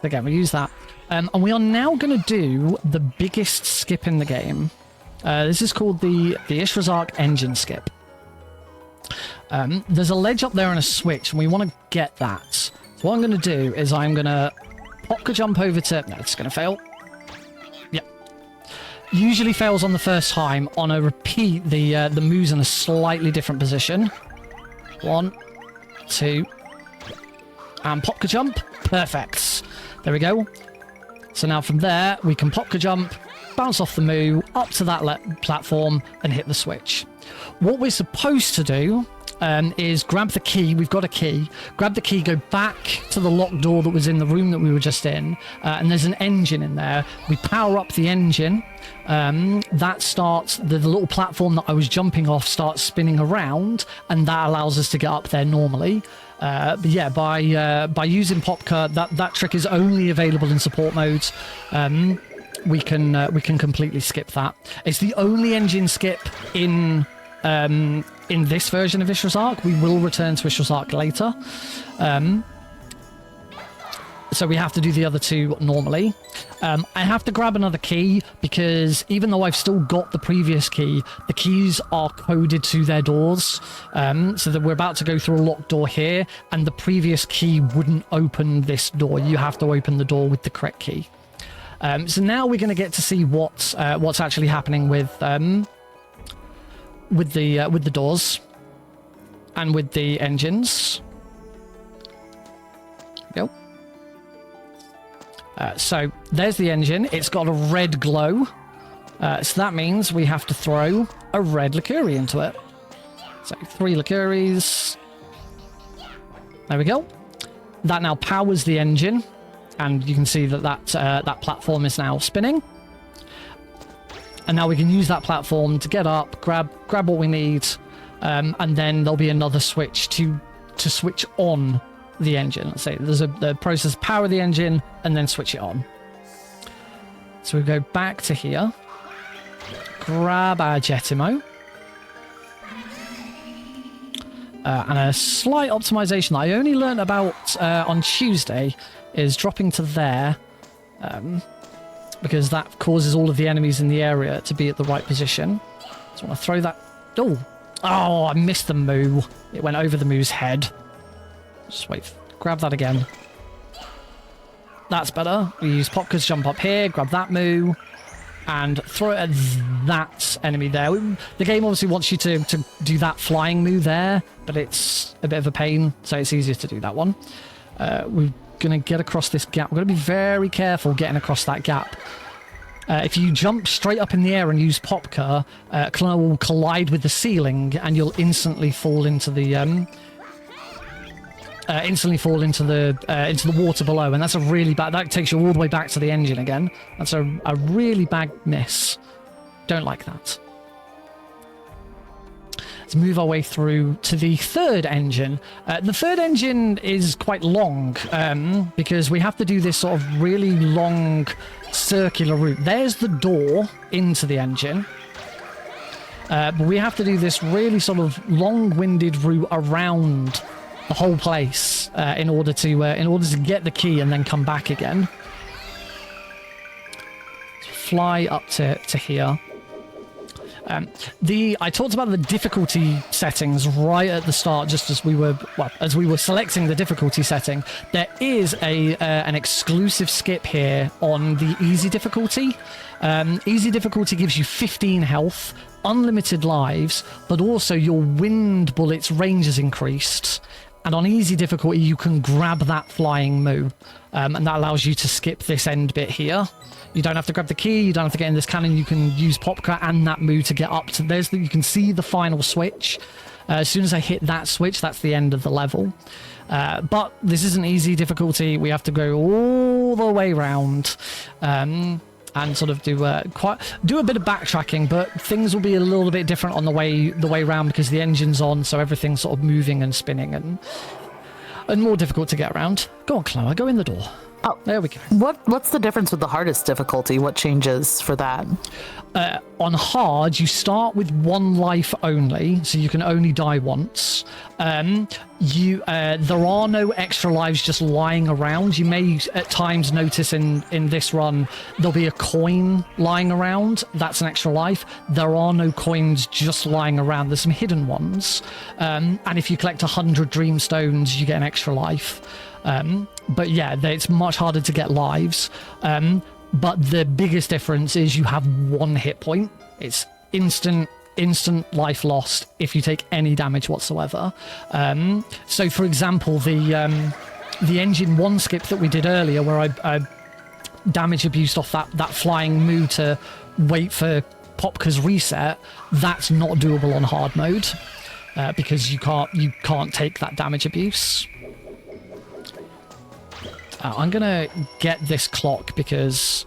B: Again, we use that. And we are now going to do the biggest skip in the game. This is called the Ishrazark engine skip. There's a ledge up there and a switch, and we want to get that. So what I'm going to do is I'm going to Popka jump over to... No, it's going to fail. Yep. Usually fails on the first time. On a repeat, the move's in a slightly different position. 1, 2, and Popka jump. Perfect. There we go. So now from there, we can Popka jump, bounce off the moo, up to that platform, and hit the switch. What we're supposed to do is grab the key. We've got a key. Grab the key, go back to the locked door that was in the room that we were just in, and there's an engine in there. We power up the engine. That starts, the little platform that I was jumping off starts spinning around, and that allows us to get up there normally. But yeah, by using Popka, that trick is only available in support modes. We can completely skip that. It's the only engine skip in this version of Ishrazark. We will return to Ishrazark later. So we have to do the other 2 normally. I have to grab another key because even though I've still got the previous key, the keys are coded to their doors. So that we're about to go through a locked door here, and the previous key wouldn't open this door. You have to open the door with the correct key. So now we're going to get to see what's actually happening with the doors and with the engines. Go. So there's the engine. It's got a red glow. So that means we have to throw a red Liquori into it. So 3 Liquoris. There we go. That now powers the engine. And you can see that platform is now spinning. And now we can use that platform to get up, grab what we need, and then there'll be another switch to switch on the engine. Let's say there's the process power the engine and then switch it on. So we go back to here. grab our Jetimo. And a slight optimization that I only learned about on Tuesday is dropping to there, because that causes all of the enemies in the area to be at the right position. So I want to throw that... Oh, I missed the moo. It went over the moo's head. Just wait. Grab that again. That's better. We use Popka's jump up here, grab that moo, and throw it at that enemy there. The game obviously wants you to do that flying moo there, but it's a bit of a pain, so it's easier to do that one. We're going to get across this gap. We're going to be very careful getting across that gap. If you jump straight up in the air and use Popka, Klonoa will collide with the ceiling, and you'll instantly fall into the water below, and that's a really bad. That takes you all the way back to the engine again. That's a really bad miss. Don't like that. Let's move our way through to the third engine. The third engine is quite long because we have to do this sort of really long circular route. There's the door into the engine. But we have to do this really sort of long-winded route around the whole place in order to get the key and then come back again. Fly up to here. I talked about the difficulty settings right at the start, just as we were selecting the difficulty setting. There is an exclusive skip here on the easy difficulty. Easy difficulty gives you 15 health, unlimited lives, but also your wind bullets range is increased. And on easy difficulty, you can grab that flying moo, and that allows you to skip this end bit here. You don't have to grab the key, you don't have to get in this cannon, you can use Popka and that moo to get up to... you can see the final switch. As soon as I hit that switch, that's the end of the level. But this isn't easy difficulty, we have to go all the way round. And sort of do a bit of backtracking, but things will be a little bit different on the way round because the engine's on, so everything's sort of moving and spinning and more difficult to get around. Go on, Klonoa, go in the door.
A: Oh,
B: there we go.
A: What's the difference with the hardest difficulty? What changes for that?
B: On hard, you start with one life only, so you can only die once. There are no extra lives just lying around. You may at times notice in this run there'll be a coin lying around. That's an extra life. There are no coins just lying around. There's some hidden ones. And if you collect 100 dream stones, you get an extra life. But yeah, it's much harder to get lives. But the biggest difference is you have one hit point. It's instant life lost if you take any damage whatsoever. So for example, the engine 1 skip that we did earlier, where I damage abused off that flying moo to wait for Popka's reset, that's not doable on hard mode because you can't take that damage abuse. I'm gonna get this clock because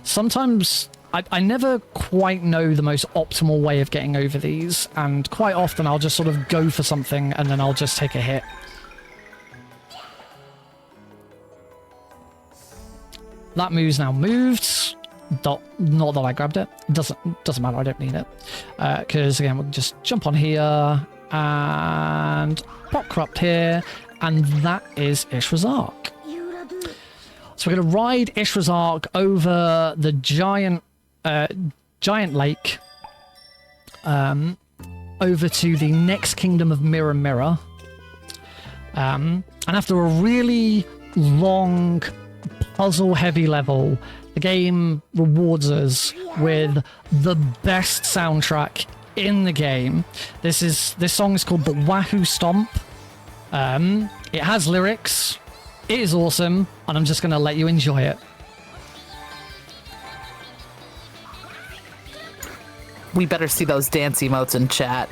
B: sometimes I never quite know the most optimal way of getting over these, and quite often I'll just sort of go for something and then I'll just take a hit. That moo's now moved. Not that I grabbed it. It doesn't matter, I don't need it. Because again, we'll just jump on here and pop corrupt here, and that is Ishra's Arc. So we're going to ride Ishra's Arc over the giant lake, over to the next kingdom of Mirror Mirror. And after a really long, puzzle-heavy level, the game rewards us with the best soundtrack in the game. This song is called the Wahoo Stomp. It has lyrics. It is awesome, and I'm just going to let you enjoy it.
A: We better see those dance emotes in chat.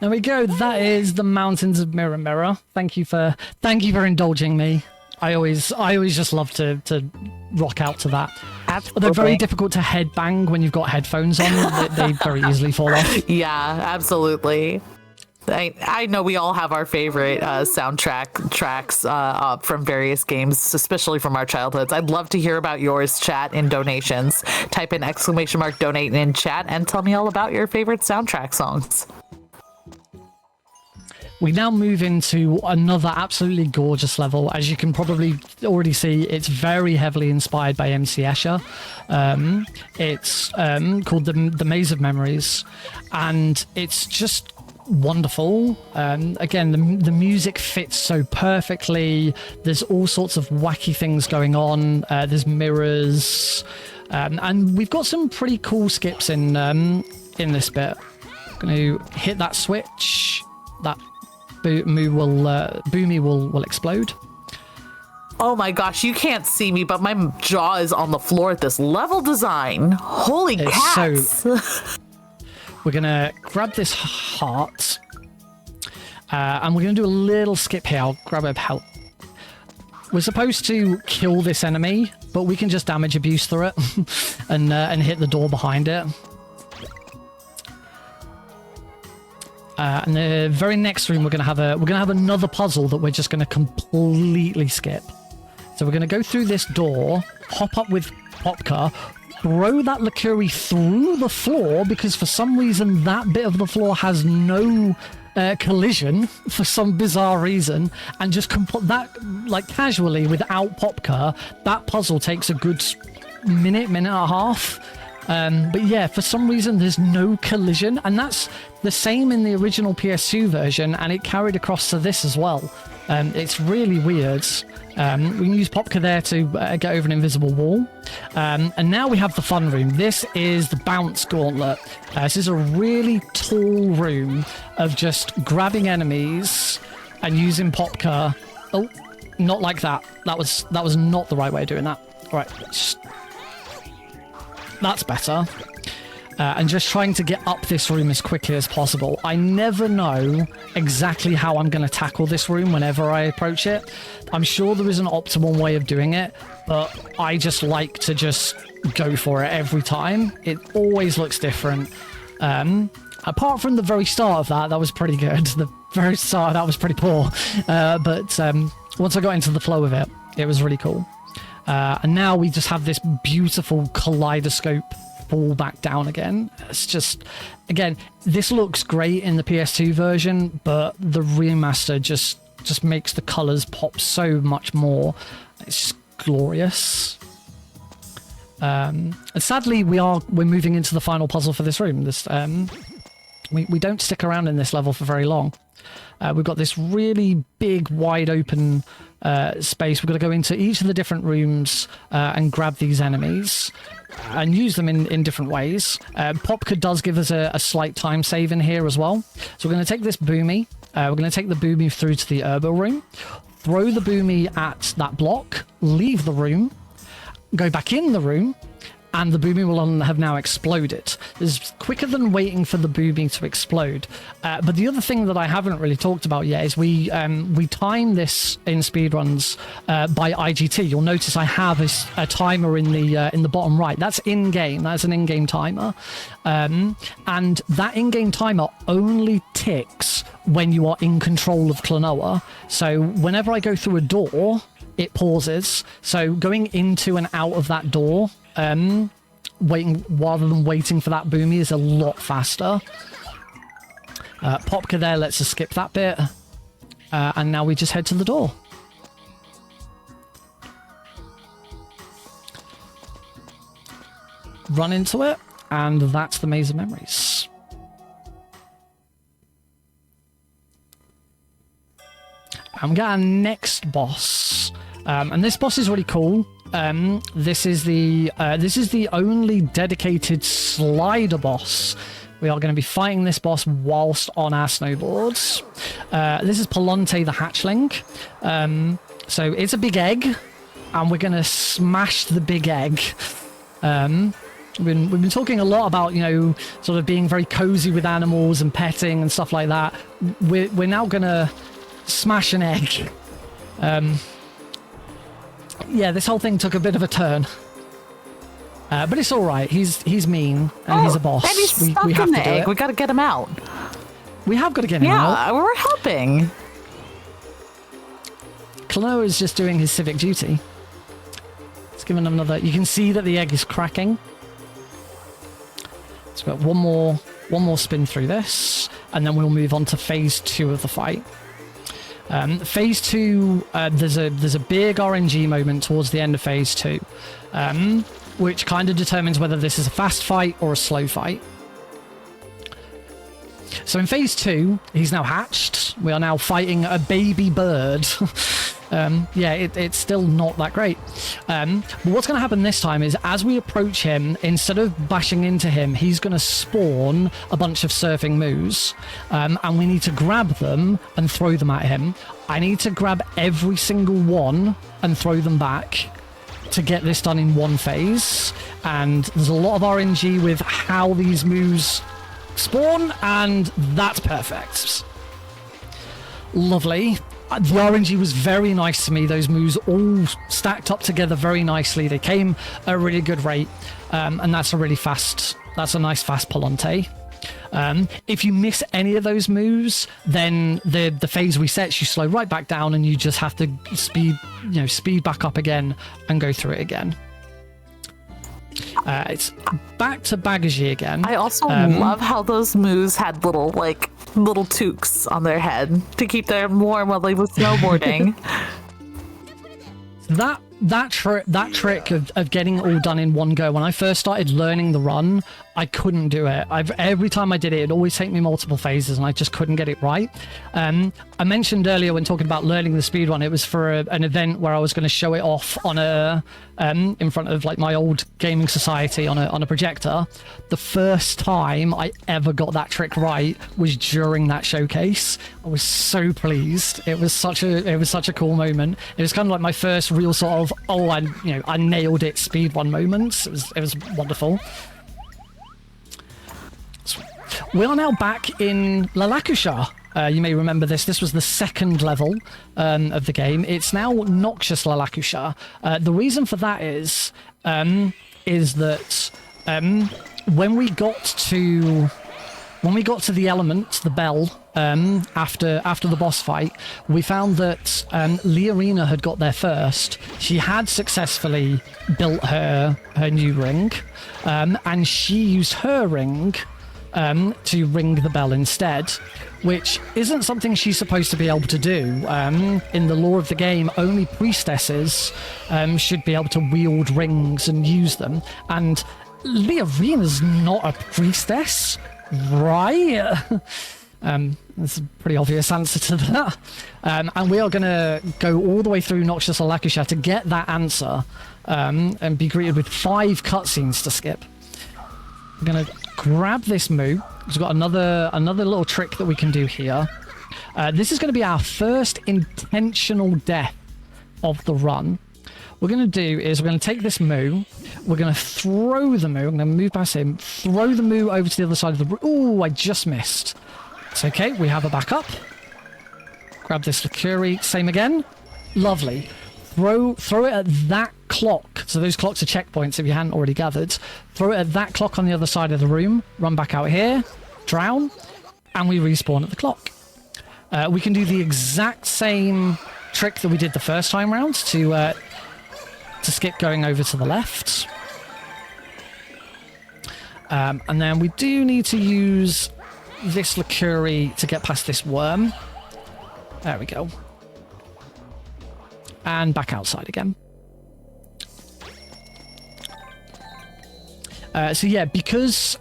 B: There we go. That is the Mountains of Mirror Mirror. Thank you for indulging me. I always just love to rock out to that.
A: Absolutely.
B: They're very difficult to headbang when you've got headphones on. They very easily fall off.
A: Yeah, absolutely. I know we all have our favorite soundtrack tracks from various games, especially from our childhoods. I'd love to hear about yours, chat, in donations. Type in !donate in chat and tell me all about your favorite soundtrack songs.
B: We now move into another absolutely gorgeous level. As you can probably already see, it's very heavily inspired by MC Escher. It's called the Maze of Memories, and it's just wonderful. Again, the music fits so perfectly. There's all sorts of wacky things going on. There's mirrors, and we've got some pretty cool skips in this bit. I'm going to hit that switch. That Boomy will explode.
A: Oh my gosh, you can't see me, but my jaw is on the floor at this level design. Holy cats!
B: We're gonna grab this heart, and we're gonna do a little skip here. I'll grab a help. We're supposed to kill this enemy, but we can just damage abuse through it and hit the door behind it. And the very next room, we're gonna have another puzzle that we're just gonna completely skip. So we're gonna go through this door, hop up with Popka, throw that Lakuri through the floor because for some reason that bit of the floor has no collision for some bizarre reason, and just that like casually without Popka, that puzzle takes a good minute and a half. But yeah, for some reason there's no collision, and that's the same in the original PS2 version, and it carried across to this as well. It's really weird. We can use Popka there to get over an invisible wall. And now we have the fun room. This is the bounce gauntlet. This is a really tall room of just grabbing enemies and using Popka. Oh, not like that. That was not the right way of doing that. All right, that's better. And just trying to get up this room as quickly as possible. I never know exactly how I'm going to tackle this room whenever I approach it. I'm sure there is an optimal way of doing it, but I just like to just go for it every time. It always looks different. Apart from the very start of that was pretty good. The very start of that was pretty poor. But once I got into the flow of it, it was really cool. And now we just have this beautiful kaleidoscope fall back down again. It's just, again, this looks great in the PS2 version, but the remaster just makes the colors pop so much more. It's just glorious. And sadly, we're moving into the final puzzle for this room. This we don't stick around in this level for very long. We've got this really big, wide open space. We're going to go into each of the different rooms and grab these enemies and use them in different ways. Popka does give us a slight time save in here as well. So we're going to take this Boomy. We're going to take the Boomy through to the Herbo room, throw the Boomy at that block, leave the room, go back in the room, and the Boomy will have now exploded. It's quicker than waiting for the Boomy to explode. But the other thing that I haven't really talked about yet is we time this in speedruns by IGT. You'll notice I have a timer in the bottom right. That's in-game. That's an in-game timer. And that in-game timer only ticks when you are in control of Klonoa. So whenever I go through a door, it pauses. So going into and out of that door, rather than waiting for that Boomy, is a lot faster. Popka there lets us skip that bit, and now we just head to the door. Run into it, and that's the Maze of Memories. And we got our next boss, and this boss is really cool. This is the only dedicated slider boss. We are going to be fighting this boss whilst on our snowboards. This is Prevent-A the hatchling. So it's a big egg, and we're going to smash the big egg. We've been talking a lot about, you know, sort of being very cozy with animals and petting and stuff like that. We're now gonna smash an egg. Yeah, this whole thing took a bit of a turn. But it's all right. He's mean and he's a boss.
A: And he's stuck
B: we have
A: in
B: to
A: the
B: do
A: egg.
B: it.
A: We got to get him out.
B: We have got to get him out.
A: Yeah, we're helping.
B: Klonoa is just doing his civic duty. Let's give him another. You can see that the egg is cracking. Let's got one more spin through this, and then we'll move on to phase 2 of the fight. Phase 2, there's a big RNG moment towards the end of phase 2, which kind of determines whether this is a fast fight or a slow fight. So in phase 2, he's now hatched. We are now fighting a baby bird. Yeah, it's still not that great. But what's going to happen this time is, as we approach him, instead of bashing into him, he's going to spawn a bunch of surfing moos. And we need to grab them and throw them at him. I need to grab every single one and throw them back to get this done in one phase. And there's a lot of RNG with how these moos spawn, and that's perfect. Lovely. The RNG was very nice to me. Those moves all stacked up together very nicely. They came at a really good rate, and that's a nice fast Palante. If you miss any of those moves, then the phase resets. You slow right back down, and you just have to speed back up again and go through it again. It's back to Bagagy again.
A: I also love how those moos had little toques on their head to keep them warm while they were snowboarding. That trick of getting it all done in one go, when I first started learning the run, I couldn't do it. Every time I did it, it'd always take me multiple phases, and I just couldn't get it right. I mentioned earlier when talking about learning the speedrun, it was for an event where I was going to show it off on in front of my old gaming society on a projector. The first time I ever got that trick right was during that showcase. I was so pleased. It was such a cool moment. It was kind of like my first real sort of I nailed it speedrun moments. It was wonderful. We are now back in Lalakusha. You may remember this. This was the second level of the game. It's now Noxious Lalakusha. The reason for that is that when we got to the element, the bell, after the boss fight, we found that Liarina had got there first. She had successfully built her new ring, and she used her ring to ring the bell instead, which isn't something she's supposed to be able to do. In the lore of the game, only priestesses should be able to wield rings and use them, and Liarina's not a priestess, right? That's a pretty obvious answer to that. And we are going to go all the way through Noxious Lalakusha to get that answer, and be greeted with 5 cutscenes to skip. I'm going to grab this move. We've got another little trick that we can do here. This is going to be our first intentional death of the run. What we're going to do is we're going to take this moo. We're going to throw the moo. I'm going to move past him. Throw the moo over to the other side of the room. Oh, I just missed. It's okay. We have a backup. Grab this Lakuri. Same again. Lovely. Throw it at that clock. So those clocks are checkpoints if you hadn't already gathered. Throw it at that clock on the other side of the room. Run back out here. Drown. And we respawn at the clock. We can do the exact same trick that we did the first time round to skip going over to the left. And then we do need to use this Lakuri to get past this worm. There we go. And back outside again. So yeah, because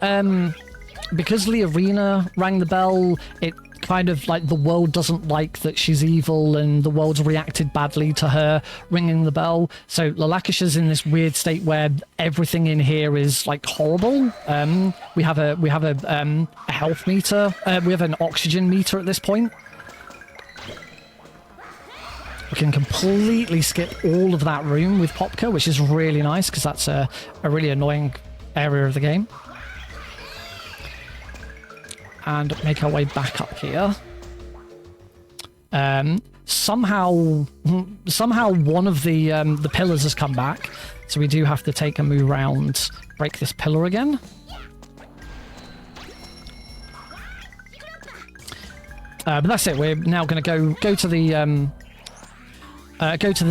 A: Liarina rang the bell, it kind of the world doesn't like that she's evil, and the world's reacted badly to her ringing the bell. So Lalakusha's in this weird state where everything in here is horrible. We have a health meter. We have an oxygen meter at this point. We can completely skip all of that room with Popka, which is really nice because that's a really annoying
B: area of the game. And make our way back up here. Somehow one of the pillars has come back, so we do have to take a move around, break this pillar again. But that's it. We're now going to go to the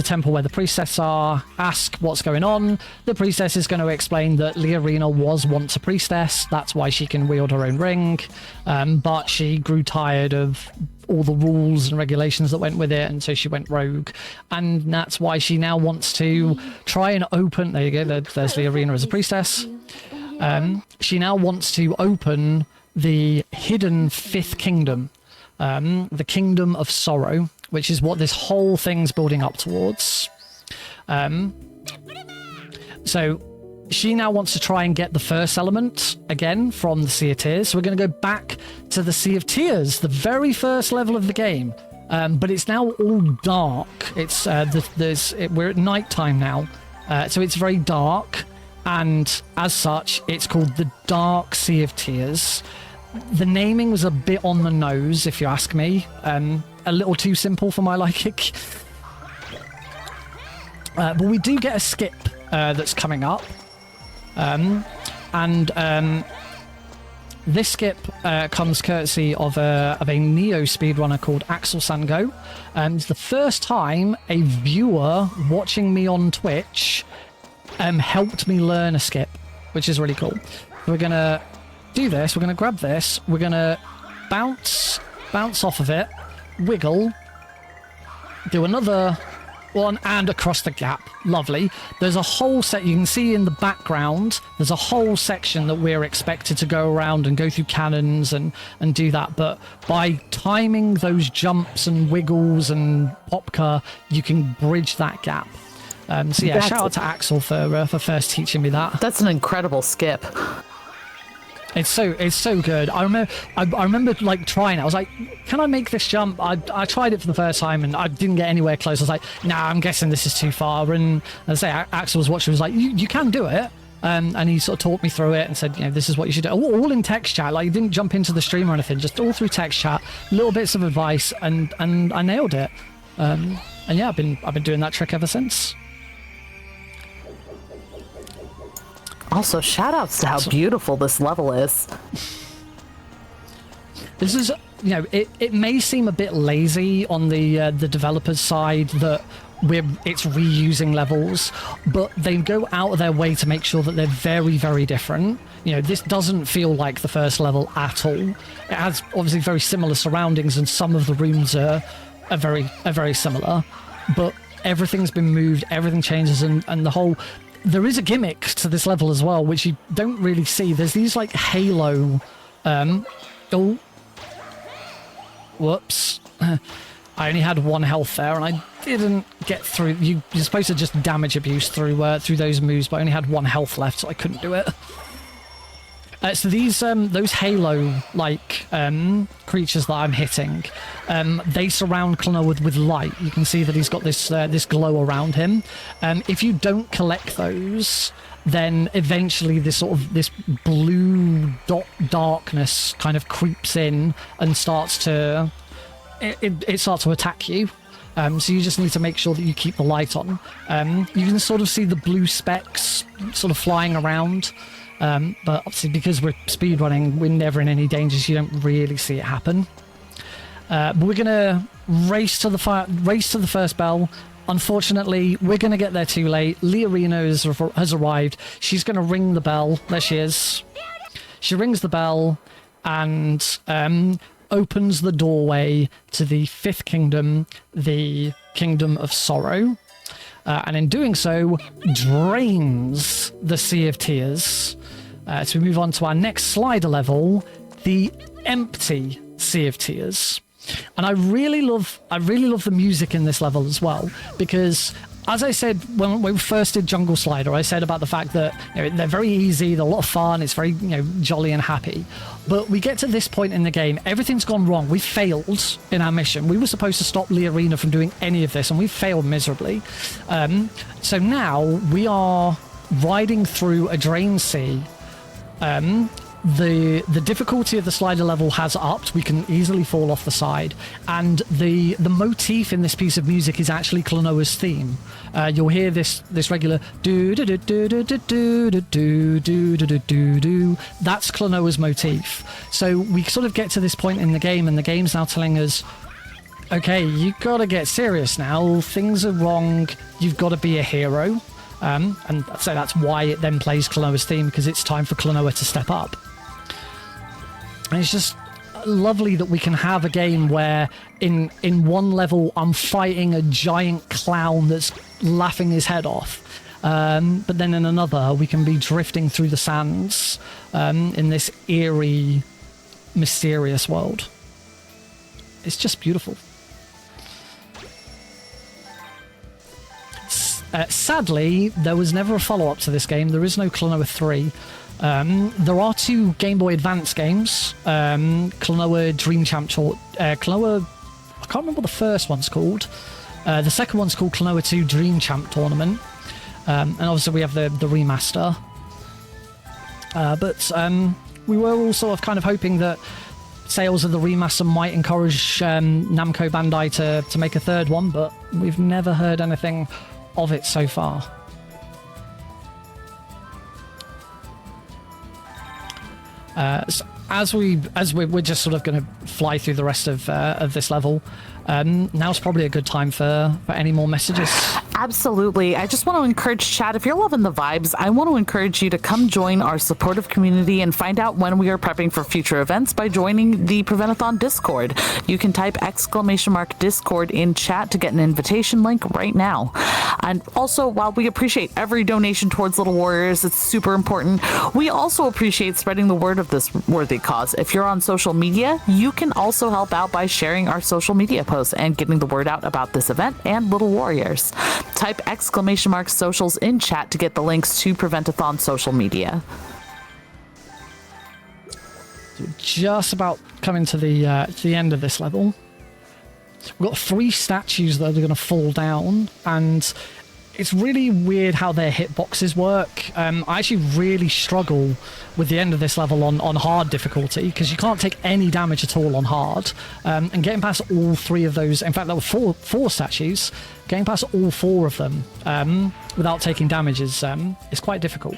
B: temple where the priestess are, ask what's going on. The priestess is going to explain that Leorina was once a priestess. That's why she can wield her own ring. But she grew tired of all the rules and regulations that went with it, and so she went rogue. And that's why she now wants to try and open... There you go. There's Leorina as a priestess. She now wants to open the hidden fifth kingdom. The Kingdom of Sorrow, which is what this whole thing's building up towards. So she now wants to try and get the first element again from the Sea of Tears. So we're going to go back to the Sea of Tears, the very first level of the game. But it's now all dark. It's we're at nighttime now, so it's very dark, and as such, it's called the Dark Sea of Tears. The naming was a bit on the nose, if you ask me. A little too simple for my liking. But we do get a skip that's coming up. This skip comes courtesy of a Neo speedrunner called Axel Sango. It's the first time a viewer watching me on Twitch helped me learn a skip, which is really cool. We're going to do this. We're going to grab this. We're going to bounce off of it, wiggle, do another one, and across the gap. Lovely. There's a whole set you can see in the background. There's a whole section that we're expected to go around and go through cannons and do that. But by timing those jumps and wiggles and popka, you can bridge that gap. So yeah, shout out to Axel for first teaching me that.
A: That's an incredible skip.
B: It's so good. I remember like trying it. I was like, can I make this jump? I tried it for the first time and I didn't get anywhere close. I was like, nah, I'm guessing this is too far. And as I say, Axel was watching, was like, you can do it. And he sort of talked me through it and said, this is what you should do. All in text chat. Like, he didn't jump into the stream or anything, just all through text chat, little bits of advice, and I nailed it. And yeah, I've been doing that trick ever since.
A: Also, shout outs to how beautiful this level is.
B: This is, it may seem a bit lazy on the developer's side that it's reusing levels, but they go out of their way to make sure that they're very, very different. This doesn't feel like the first level at all. It has obviously very similar surroundings, and some of the rooms are very similar, but everything's been moved, everything changes, and the whole... There is a gimmick to this level as well, which you don't really see. There's these like halo... oh. Whoops. I only had one health there, and I didn't get through... You're supposed to just damage abuse through those moves, but I only had one health left, so I couldn't do it. So these those halo-like creatures that I'm hitting, they surround Klonoa with light. You can see that he's got this glow around him. If you don't collect those, then eventually this blue dot darkness kind of creeps in and starts to attack you. So you just need to make sure that you keep the light on. You can sort of see the blue specks sort of flying around. But obviously, because we're speedrunning, we're never in any danger, so you don't really see it happen. But we're gonna race to the first bell. Unfortunately, we're gonna get there too late. Leorina has arrived. She's gonna ring the bell. There she is. She rings the bell and opens the doorway to the fifth kingdom, the Kingdom of Sorrow. And in doing so, drains the Sea of Tears. So we move on to our next slider level, the Empty Sea of Tears. And I really love the music in this level as well, because as I said when we first did Jungle Slider, I said about the fact that they're very easy, they're a lot of fun, it's very jolly and happy. But we get to this point in the game, everything's gone wrong. We failed in our mission. We were supposed to stop Leorina from doing any of this, and we failed miserably. So now we are riding through a drain sea. The difficulty of the slider level has upped. We can easily fall off the side, and the motif in this piece of music is actually Klonoa's theme. You'll hear this regular do do do do do do do do do do do do. That's Klonoa's motif. So we sort of get to this point in the game, and the game's now telling us, okay, you gotta get serious now. Things are wrong. You've got to be a hero. And so that's why it then plays Klonoa's theme, because it's time for Klonoa to step up. And it's just lovely that we can have a game where in one level I'm fighting a giant clown that's laughing his head off. But then in another we can be drifting through the sands in this eerie, mysterious world. It's just beautiful. Sadly, there was never a follow-up to this game. There is no Klonoa 3. There are 2 Game Boy Advance games. Klonoa Dream Champ Klonoa... I can't remember what the first one's called. The second one's called Klonoa 2 Dream Champ Tournament. And obviously we have the remaster. But we were all sort of kind of hoping that sales of the remaster might encourage Namco Bandai to make a third one, but we've never heard anything of it so far. So as we're just sort of going to fly through the rest of this level, now's probably a good time for any more messages.
A: Absolutely. I just want to encourage chat. If you're loving the vibes, I want to encourage you to come join our supportive community and find out when we are prepping for future events by joining the Prevent-A-Thon Discord. You can type !Discord in chat to get an invitation link right now. And also, while we appreciate every donation towards Little Warriors, it's super important, we also appreciate spreading the word of this worthy cause. If you're on social media, you can also help out by sharing our social media posts and getting the word out about this event and Little Warriors. Type !Socials in chat to get the links to Prevent-A-Thon social media.
B: Just about coming to the end of this level. We've got 3 statues that are going to fall down, and it's really weird how their hitboxes work. I actually really struggle with the end of this level on hard difficulty, because you can't take any damage at all on hard. And getting past all 3 of those, in fact there were four statues, getting past all 4 of them without taking damage is quite difficult.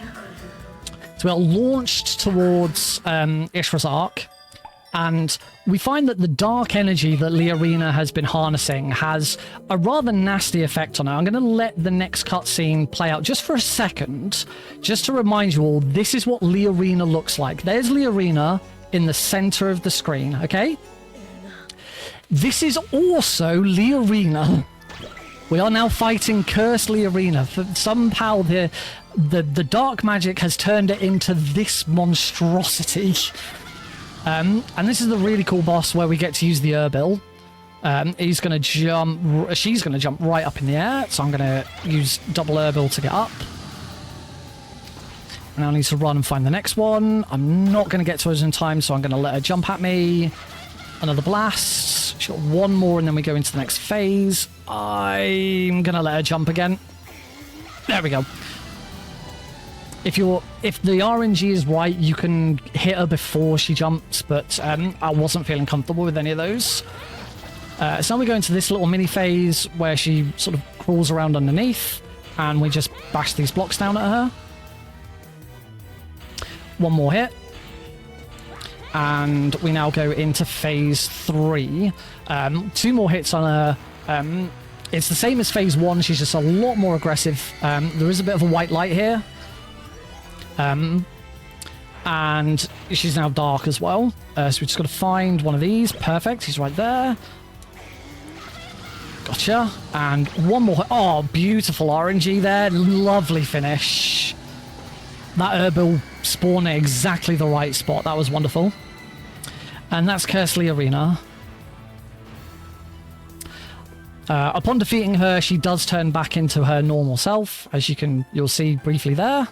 B: So we're launched towards Ishra's Ark, and we find that the dark energy that Liarina has been harnessing has a rather nasty effect on her. I'm going to let the next cutscene play out just for a second, just to remind you all, this is what Liarina looks like. There's Liarina in the center of the screen, okay? This is also Liarina. We are now fighting Cursed Liarina. Somehow the dark magic has turned it into this monstrosity. And this is the really cool boss where we get to use the Erbil. She's going to jump right up in the air, so I'm going to use double Erbil to get up. And I need to run and find the next one. I'm not going to get to her in time, so I'm going to let her jump at me. Another blast. She's got one more, and then we go into the next phase. I'm going to let her jump again. There we go. If the RNG is right, you can hit her before she jumps, but I wasn't feeling comfortable with any of those. So now we go into this little mini phase where she sort of crawls around underneath, and we just bash these blocks down at her. One more hit. And we now go into phase 3. 2 more hits on her. It's the same as phase 1, she's just a lot more aggressive. There is a bit of a white light here. And she's now dark as well. So we just got to find one of these. Perfect, he's right there. Gotcha. And one more. Oh, beautiful RNG there. Lovely finish. That Erbil spawned at exactly the right spot. That was wonderful. And that's Cursed Liarina. Upon defeating her, she does turn back into her normal self, as you'll see briefly there.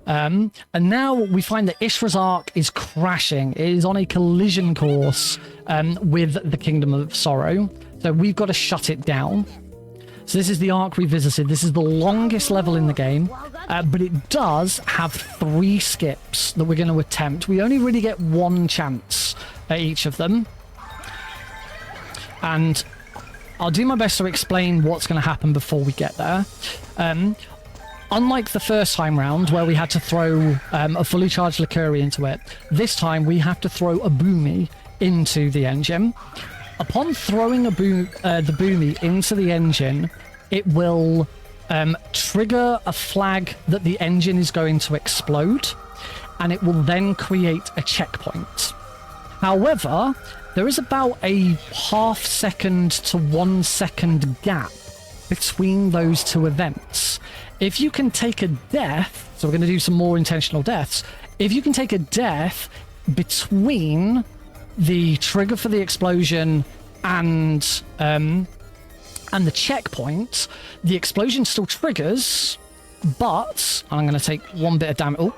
B: And now we find that Ishra's Ark is crashing. It is on a collision course with the Kingdom of Sorrow. So we've got to shut it down. So this is the Ark Revisited. This is the longest level in the game, but it does have 3 skips that we're going to attempt. We only really get 1 chance at each of them. And I'll do my best to explain what's going to happen before we get there. Unlike the first time round, where we had to throw a fully charged Liquori into it, this time we have to throw a Boomy into the engine. Upon throwing the Boomy into the engine, it will trigger a flag that the engine is going to explode, and it will then create a checkpoint. However, there is about a ½ second to 1 second gap between those 2 events. If you can take a death, so we're going to do some more intentional deaths, if you can take a death between the trigger for the explosion and the checkpoint, the explosion still triggers, but I'm going to take 1 bit of damage. Oh.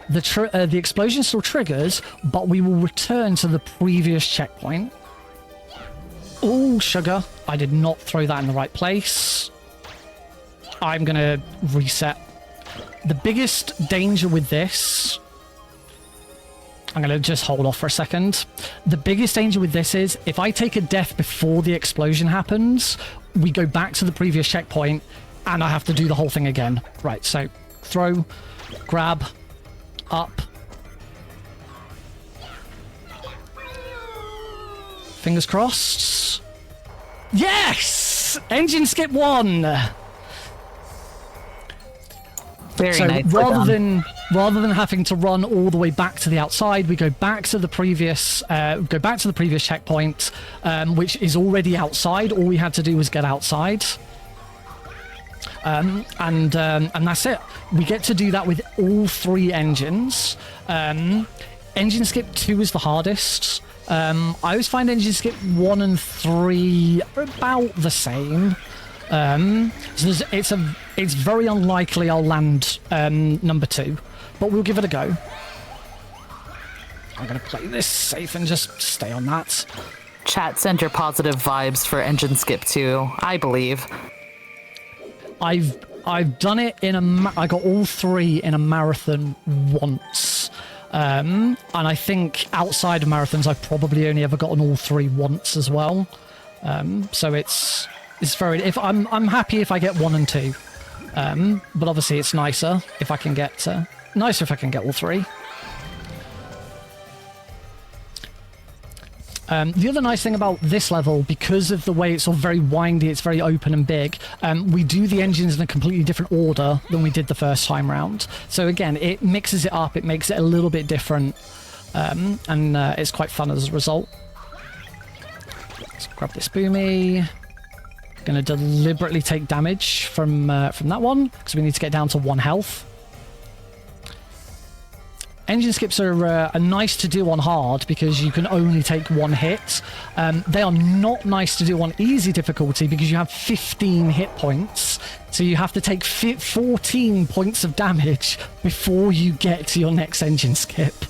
B: The explosion still triggers, but we will return to the previous checkpoint. Oh, sugar. I did not throw that in the right place. I'm going to reset. The biggest danger with this... I'm going to just hold off for a second. The biggest danger with this is, if I take a death before the explosion happens, we go back to the previous checkpoint, and I have to do the whole thing again. Right, so throw, grab, up. Fingers crossed. Yes! Engine skip 1!
A: Very
B: so
A: nice.
B: Rather than having to run all the way back to the outside, we go back to the previous checkpoint, which is already outside. All we had to do was get outside, and that's it. We get to do that with all 3 engines. Engine skip 2 is the hardest. I always find engine skip 1 and 3 are about the same. So it's very unlikely I'll land number 2, but we'll give it a go. I'm going to play this safe and just stay on that.
A: Chat, send your positive vibes for Engine Skip 2, I believe.
B: I've done it I got all 3 in a marathon once. And I think outside of marathons, I've probably only ever gotten all 3 once as well. So it's very... I'm happy if I get 1 and 2. But obviously it's nicer if I can get all 3. The other nice thing about this level, because of the way it's all very windy, it's very open and big, we do the engines in a completely different order than we did the first time round. So again, it mixes it up, it makes it a little bit different, and it's quite fun as a result. Let's grab this Boomy. Going to deliberately take damage from that one, because we need to get down to 1 health. Engine skips are nice to do on hard because you can only take 1 hit. They are not nice to do on easy difficulty because you have 15 hit points. So you have to take 14 points of damage before you get to your next engine skip.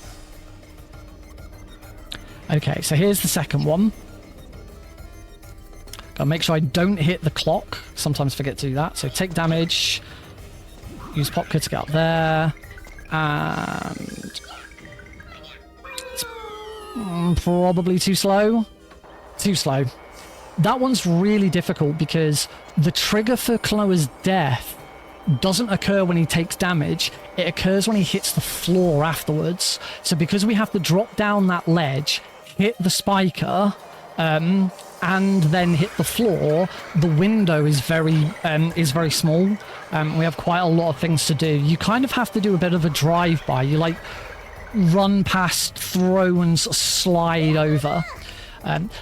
B: Okay, so here's the second one. Gotta make sure I don't hit the clock. Sometimes forget to do that. So take damage. Use Popka to get up there. And it's probably too slow. Too slow. That one's really difficult because the trigger for Klonoa's death doesn't occur when he takes damage. It occurs when he hits the floor afterwards. So because we have to drop down that ledge, hit the spiker, and then hit the floor, the window is very small. We have quite a lot of things to do. You kind of have to do a bit of a drive-by. You like run past, throw and sort of slide over.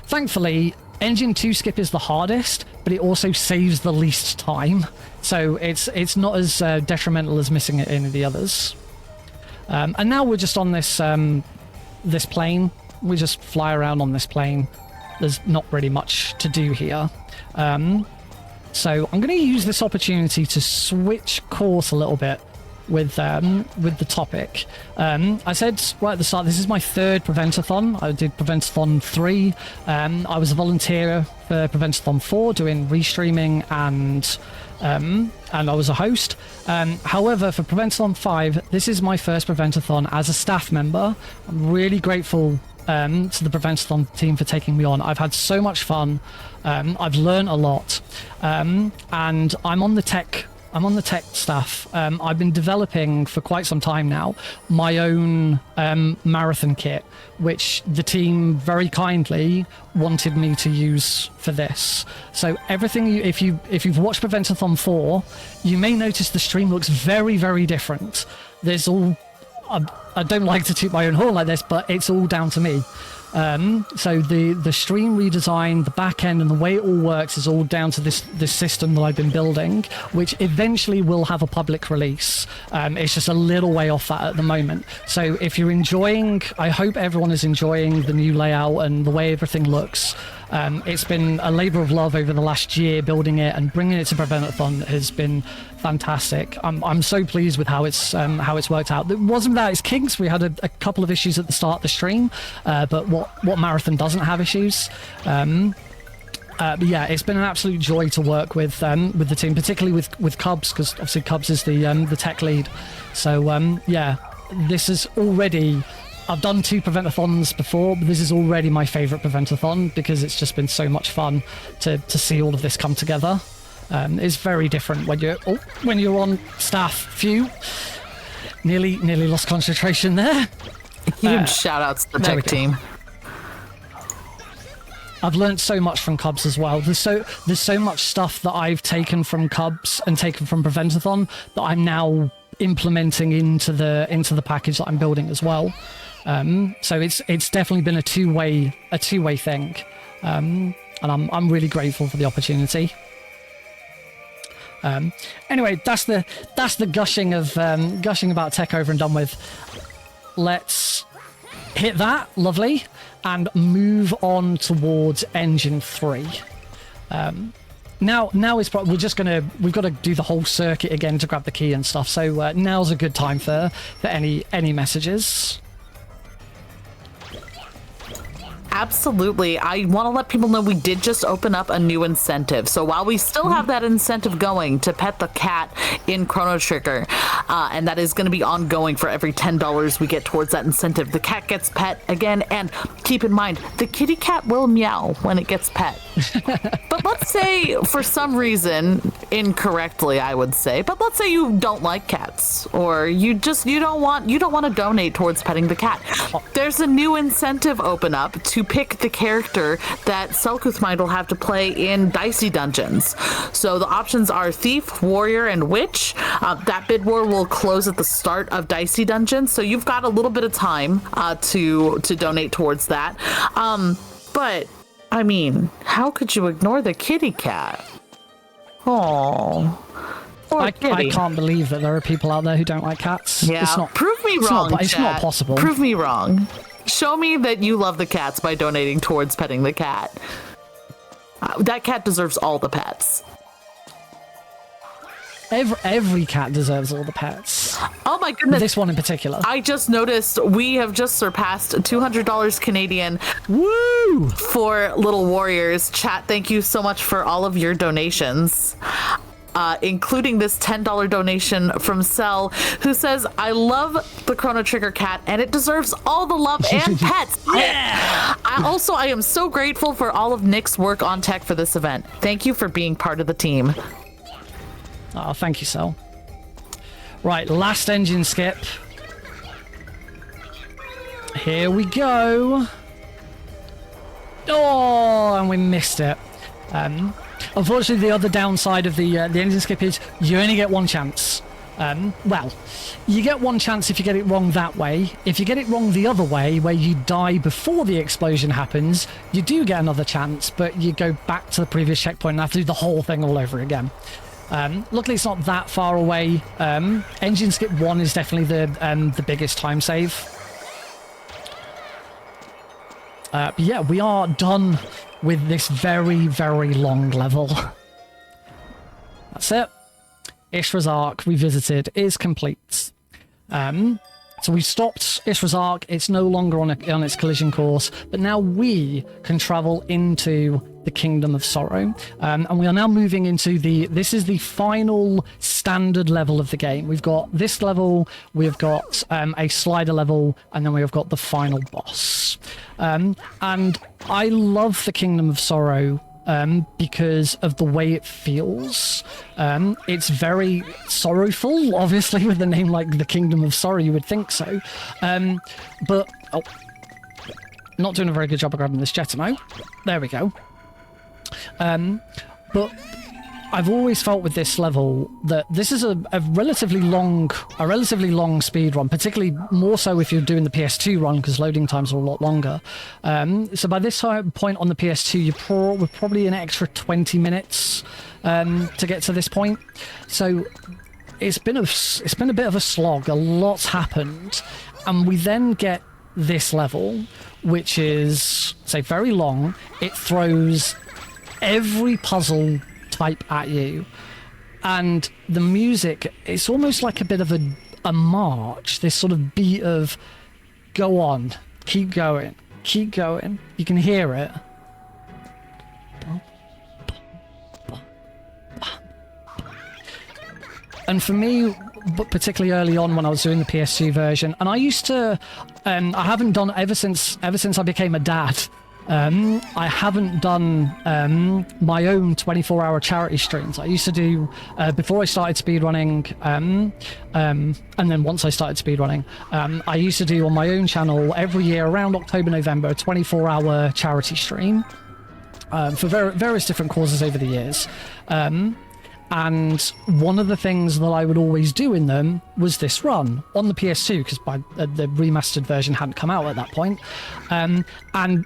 B: Thankfully, Engine 2 skip is the hardest, but it also saves the least time. So it's not as detrimental as missing it in the others. And now we're just on this this plane. We just fly around on this plane. There's not really much to do here. So I'm going to use this opportunity to switch course a little bit with the topic. I said right at the start, this is my third Prevent-A-Thon. I did Prevent-A-Thon 3. I was a volunteer for Prevent-A-Thon 4, doing restreaming and I was a host. However, for Prevent-A-Thon 5, this is my first Prevent-A-Thon as a staff member. I'm really grateful to the Prevent-A-Thon team for taking me on. I've had so much fun. I've learned a lot, and I'm on the tech staff. I've been developing for quite some time now my own marathon kit, which the team very kindly wanted me to use for this. So everything, if you've watched Prevent-A-Thon 4, you may notice the stream looks very, very different. There's all I don't like to toot my own horn like this, but it's all down to me. So the stream redesign, the back end, and the way it all works is all down to this system that I've been building, which eventually will have a public release. It's just a little way off that at the moment. So if you're enjoying, I hope everyone is enjoying the new layout and the way everything looks. It's been a labor of love over the last year building it, and bringing it to Prevent-A-Thon has been fantastic. I'm so pleased with how it's worked out. It wasn't without its kinks. We had a couple of issues at the start of the stream, but what marathon doesn't have issues? But yeah, it's been an absolute joy to work with the team, particularly with Cubs, because obviously Cubs is the tech lead. So yeah, this is already. I've done 2 Prevent-A-Thons before, but this is already my favourite Prevent-A-Thon because it's just been so much fun to see all of this come together. It's very different when you're on staff. Phew, nearly lost concentration there.
A: Huge shout outs to the tech team.
B: I've learned so much from Cubs as well. There's so much stuff that I've taken from Cubs and taken from Prevent-A-Thon that I'm now implementing into the package that I'm building as well. So it's definitely been a two-way thing, and I'm really grateful for the opportunity. Anyway, that's the gushing about tech over and done with. Let's hit that, lovely, and move on towards Engine 3. Now is probably we've got to do the whole circuit again to grab the key and stuff. So now's a good time for any messages.
A: Absolutely. I want to let people know we did just open up a new incentive. So while we still have that incentive going to pet the cat in Chrono Trigger, and that is going to be ongoing for every $10 we get towards that incentive, the cat gets pet again. And keep in mind, the kitty cat will meow when it gets pet. But let's say for some reason, incorrectly, I would say, but let's say you don't like cats, or you don't want to donate towards petting the cat. There's a new incentive open up to pick the character that Selkuthmind will have to play in Dicey Dungeons. So the options are Thief, Warrior, and Witch. That bid war will close at the start of Dicey Dungeons, so you've got a little bit of time to donate towards that. But I mean, how could you ignore the kitty cat? Oh.
B: I can't believe that there are people out there who don't like cats.
A: Yeah, prove me wrong.
B: It's not possible.
A: Prove me wrong. Show me that you love the cats by donating towards petting the cat. That cat deserves all the pets.
B: Every cat deserves all the pets.
A: Oh my goodness.
B: This one in particular.
A: I just noticed we have just surpassed $200 Canadian.
B: Woo!
A: For Little Warriors. Chat, thank you so much for all of your donations. Including this $10 donation from Cell, who says, I love the Chrono Trigger cat and it deserves all the love and pets.
B: Yeah!
A: I am so grateful for all of Nick's work on tech for this event. Thank you for being part of the team.
B: Oh, thank you, Cell. Right, last engine skip. Here we go. Oh, and we missed it. Unfortunately, the other downside of the engine skip is you only get one chance. Well, you get one chance if you get it wrong that way. If you get it wrong the other way, where you die before the explosion happens, you do get another chance, but you go back to the previous checkpoint and have to do the whole thing all over again. Luckily, it's not that far away. Engine skip 1 is definitely the biggest time save. But yeah, we are done with this very, very long level. That's it. Ishra's Arc Revisited is complete. So we stopped Ishra's Arc. It's no longer on its collision course, but now we can travel into the Kingdom of Sorrow. And we are now moving into this is the final standard level of the game. We've got this level, we've got a slider level, and then we've got the final boss. And I love the Kingdom of Sorrow because of the way it feels. It's very sorrowful, obviously, with a name like the Kingdom of Sorrow, you would think so. But, oh, not doing a very good job of grabbing this Jetamo. There we go. But I've always felt with this level that this is a relatively long speed run, particularly more so if you're doing the PS2 run, because loading times are a lot longer. So by this point on the PS2, we're probably an extra 20 minutes to get to this point. So it's been a bit of a slog. A lot's happened, and we then get this level, which is, say, very long. It throws every puzzle type at you, and the music, it's almost like a bit of a march, this sort of beat of go on, keep going, you can hear it. And for me, but particularly early on when I was doing the PS2 version, and I used to I haven't done ever since I became a dad. I haven't done my own 24-hour charity streams. I used to do, before I started speedrunning, and then once I started speedrunning, I used to do on my own channel every year around October, November, a 24-hour charity stream for various different causes over the years. And one of the things that I would always do in them was this run on the PS2, because the remastered version hadn't come out at that point. And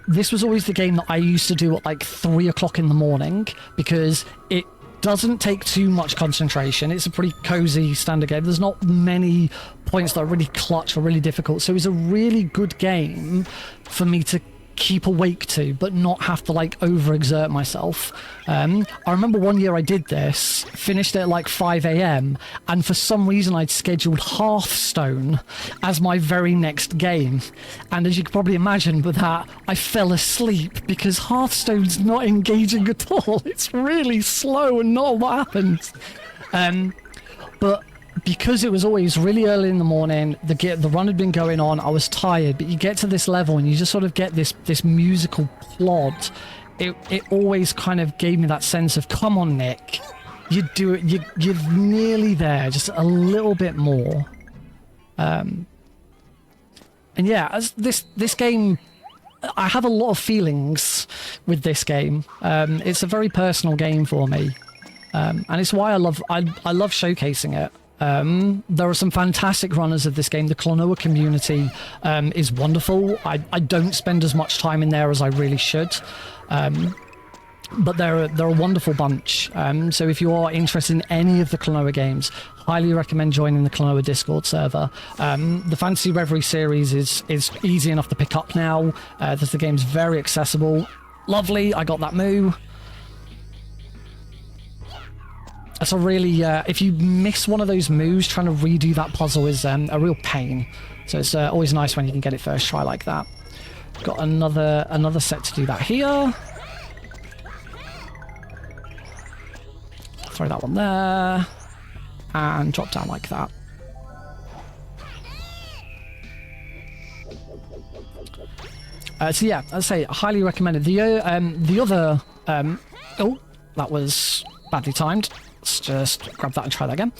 B: this was always the game that I used to do at like 3 o'clock in the morning, because it doesn't take too much concentration. It's a pretty cozy standard game. There's not many points that are really clutch or really difficult. So it's a really good game for me to keep awake to, but not have to like overexert myself. I remember one year I did this, finished it at like 5 a.m, and for some reason I'd scheduled Hearthstone as my very next game, and as you can probably imagine with that, I fell asleep because Hearthstone's not engaging at all. It's really slow and not what happens. But because it was always really early in the morning, the run had been going on, I was tired, but you get to this level and you just sort of get this musical plot. It always kind of gave me that sense of, come on, Nick, you do it, you're nearly there, just a little bit more. And yeah, as this game, I have a lot of feelings with this game. It's a very personal game for me, and it's why I love showcasing it. There are some fantastic runners of this game. The Klonoa community is wonderful. I don't spend as much time in there as I really should, but they're a wonderful bunch. So if you are interested in any of the Klonoa games, highly recommend joining the Klonoa Discord server. The Fantasy Reverie series is easy enough to pick up now. The game's very accessible. Lovely, I got that moo. That's a really, if you miss one of those moves, trying to redo that puzzle is a real pain. So it's always nice when you can get it first try like that. Got another set to do that here. Throw that one there. And drop down like that. So yeah, I'd say highly recommended. The other, oh, that was badly timed. Let's just grab that and try that again.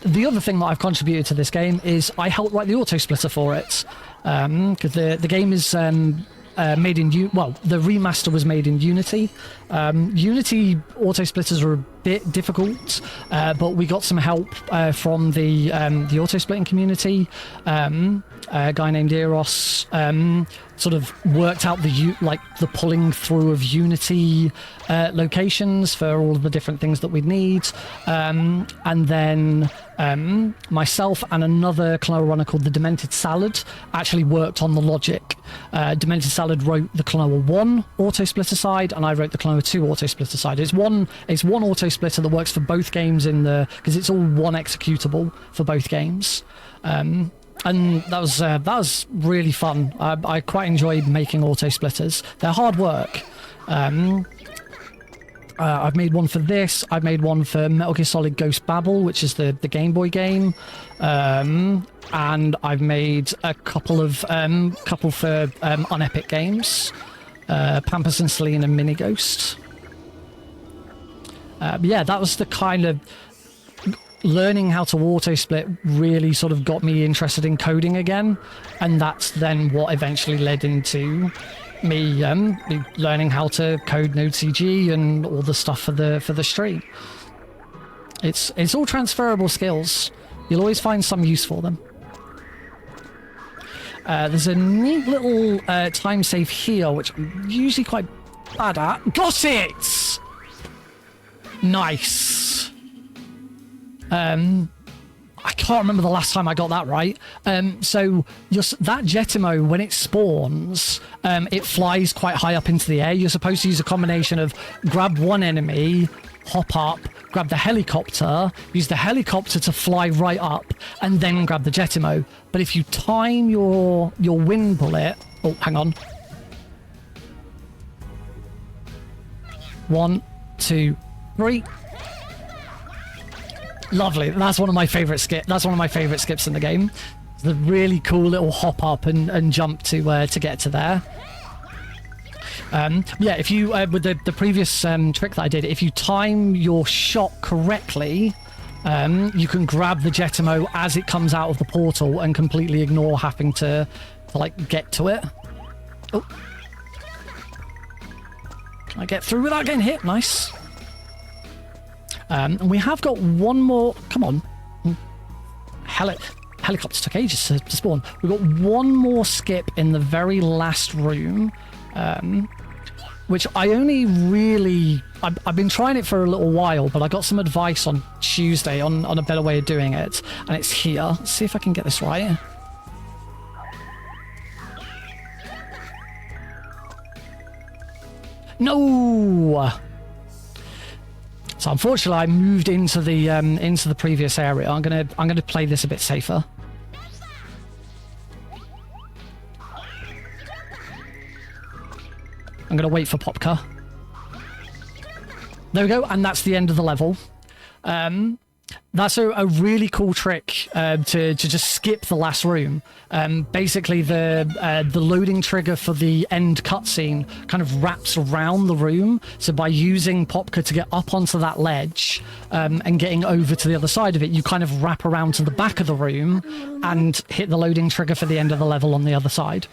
B: The other thing that I've contributed to this game is I helped write the auto splitter for it, because the game is made in the remaster was made in Unity. Unity auto splitters are a bit difficult, but we got some help from the auto splitting community. A guy named Eros sort of worked out the pulling through of Unity locations for all of the different things that we'd need, and then myself and another Klonoa runner called the Demented Salad actually worked on the logic. Demented Salad wrote the Klonoa 1 auto splitter side, and I wrote the Klonoa 2 auto splitter side. It's one auto splitter that works for both games because it's all one executable for both games. And that was really fun. I quite enjoyed making auto splitters. They're hard work. I've made one for this. I've made one for Metal Gear Solid Ghost Babel, which is the Game Boy game. And I've made a couple for Unepic games. Pampas and Celine and Mini Ghost. Yeah, that was the kind of learning how to auto split really sort of got me interested in coding again, and that's then what eventually led into me learning how to code Node.cg and all the stuff for the stream. It's all transferable skills. You'll always find some use for them. There's a neat little time save here, which I'm usually quite bad at. Got it! Nice. I can't remember the last time I got that right. So that Jetimo, when it spawns, it flies quite high up into the air. You're supposed to use a combination of grab one enemy, hop up, grab the helicopter, use the helicopter to fly right up, and then grab the Jetimo. But if you time your wind bullet... Oh, hang on. 1, 2, 3. Lovely. That's one of my favorite skips in the game. The really cool little hop up and jump to get to there. Yeah, if you with the previous trick that I did, if you time your shot correctly, you can grab the Jetimo as it comes out of the portal and completely ignore having to like get to it. Oh, can I get through without getting hit? Nice. And we have got one more. Come on. Helicopter took ages to spawn. We've got one more skip in the very last room, which I only really... I've been trying it for a little while, but I got some advice on Tuesday on a better way of doing it, and it's here. Let's see if I can get this right. No! So unfortunately, I moved into the previous area. I'm gonna play this a bit safer. I'm gonna wait for Popka. There we go, and that's the end of the level. That's a really cool trick to just skip the last room. Basically, the loading trigger for the end cutscene kind of wraps around the room. So by using Popka to get up onto that ledge and getting over to the other side of it, you kind of wrap around to the back of the room and hit the loading trigger for the end of the level on the other side.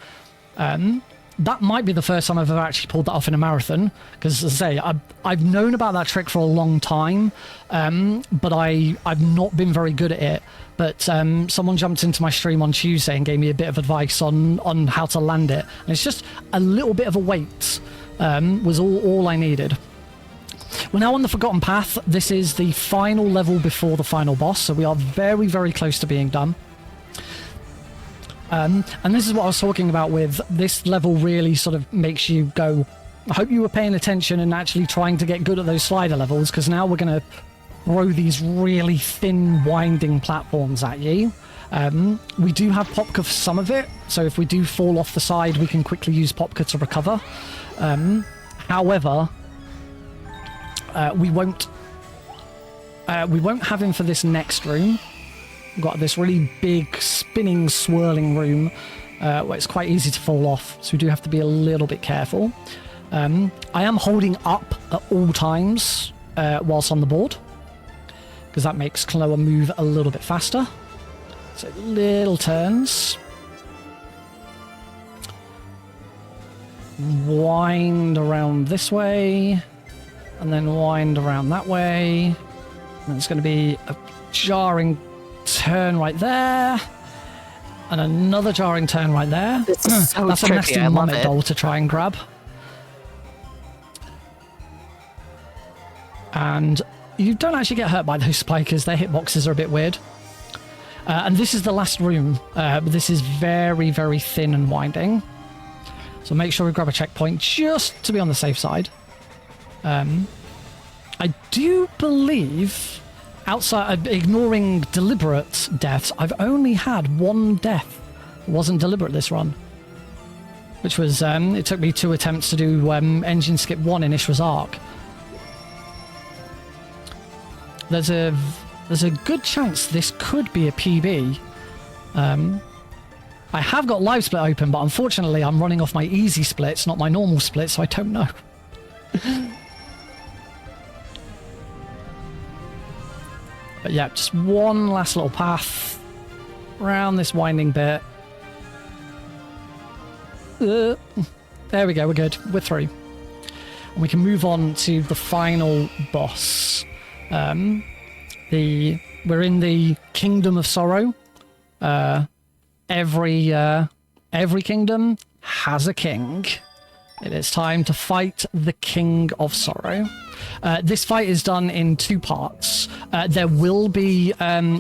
B: That might be the first time I've ever actually pulled that off in a marathon, because as I say, I've known about that trick for a long time, but I've not been very good at it. But someone jumped into my stream on Tuesday and gave me a bit of advice on how to land it, and it's just a little bit of a wait was all I needed. We're now on the Forgotten Path. This is the final level before the final boss, so we are very, very close to being done. And this is what I was talking about with this level really sort of makes you go, I hope you were paying attention and actually trying to get good at those slider levels, because now we're going to throw these really thin, winding platforms at you. We do have Popka for some of it, so if we do fall off the side, we can quickly use Popka to recover. However, we won't have him for this next room. We've got this really big, spinning, swirling room where it's quite easy to fall off, so we do have to be a little bit careful. I am holding up at all times whilst on the board, because that makes Klonoa move a little bit faster. So little turns. Wind around this way, and then wind around that way. And it's going to be a jarring turn right there, and another jarring turn right there.
A: This is so
B: That's
A: tricky.
B: a nasty
A: I love
B: Muppet
A: it.
B: doll to try and grab. And you don't actually get hurt by those spikers. Their hitboxes are a bit weird. And this is the last room. But this is very, very thin and winding. So make sure we grab a checkpoint just to be on the safe side. I do believe, outside ignoring deliberate deaths, I've only had one death. It wasn't deliberate this run, which was it took me 2 attempts to do engine skip 1 in Ishra's Arc. There's a good chance this could be a PB. I have got live split open, but unfortunately I'm running off my easy splits, not my normal split, so I don't know. But yeah, just one last little path around this winding bit. There we go, we're good. We're through. And we can move on to the final boss. We're in the Kingdom of Sorrow. Every kingdom has a king. It is time to fight the King of Sorrow. This fight is done in 2 parts. There will be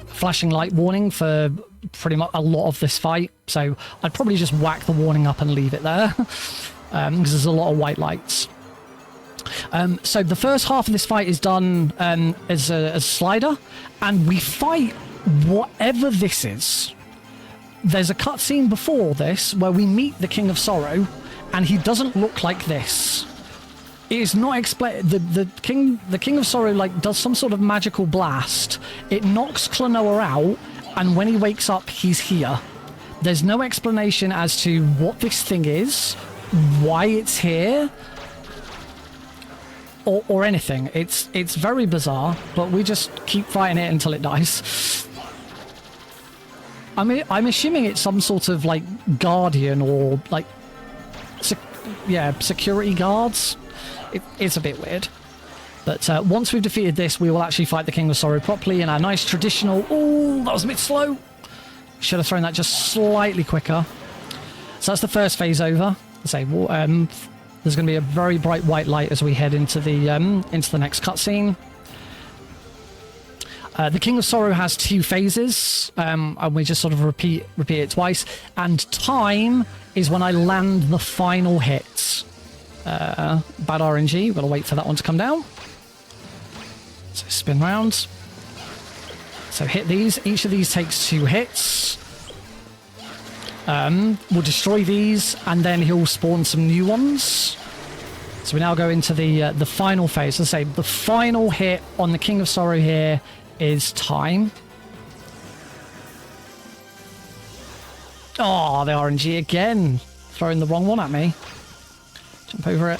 B: flashing light warning for pretty much a lot of this fight, so I'd probably just whack the warning up and leave it there, because there's a lot of white lights. So the first half of this fight is done as a slider, and we fight whatever this is. There's a cutscene before this where we meet the King of Sorrow, and he doesn't look like this. It is not explained. The King of Sorrow like does some sort of magical blast. It knocks Klonoa out, and when he wakes up, he's here. There's no explanation as to what this thing is, why it's here, or anything. It's very bizarre, but we just keep fighting it until it dies. I'm assuming it's some sort of like guardian or like security guards. It's a bit weird. But once we've defeated this, we will actually fight the King of Sorrow properly in our nice traditional... Oh, that was a bit slow. Should have thrown that just slightly quicker. So that's the first phase over. Say, there's going to be a very bright white light as we head into the next cutscene. The King of Sorrow has 2 phases, and we just sort of repeat it twice. And time is when I land the final hit. Bad RNG. We've got to wait for that one to come down. So spin round. So hit these. Each of these takes 2 hits. We'll destroy these, and then he'll spawn some new ones. So we now go into the final phase. Let's say the final hit on the King of Sorrow here is time. Oh, the RNG again. Throwing the wrong one at me. Jump over it.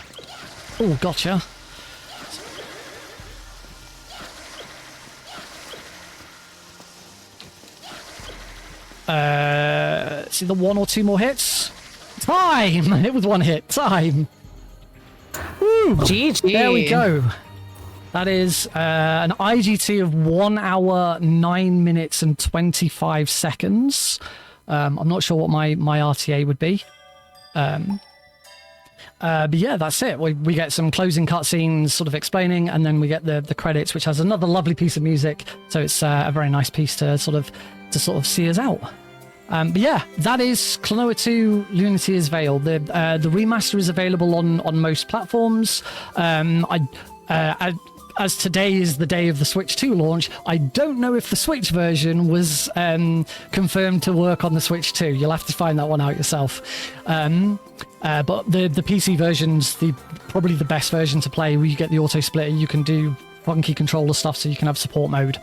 B: Oh, gotcha. See the 1 or 2 more hits? Time! It was 1 hit. Time! Woo!
A: GG.
B: There we go. That is an IGT of 1 hour, 9 minutes and 25 seconds. I'm not sure what my RTA would be. But yeah, that's it. We get some closing cutscenes sort of explaining, and then we get the credits, which has another lovely piece of music. So it's a very nice piece to sort of see us out. But yeah, that is Klonoa 2 Lunatea's Veil. The remaster is available on most platforms. As today is the day of the Switch 2 launch, I don't know if the Switch version was confirmed to work on the Switch 2. You'll have to find that one out yourself. But the PC version's probably the best version to play, where you get the auto splitter, you can do funky controller stuff, so you can have support mode.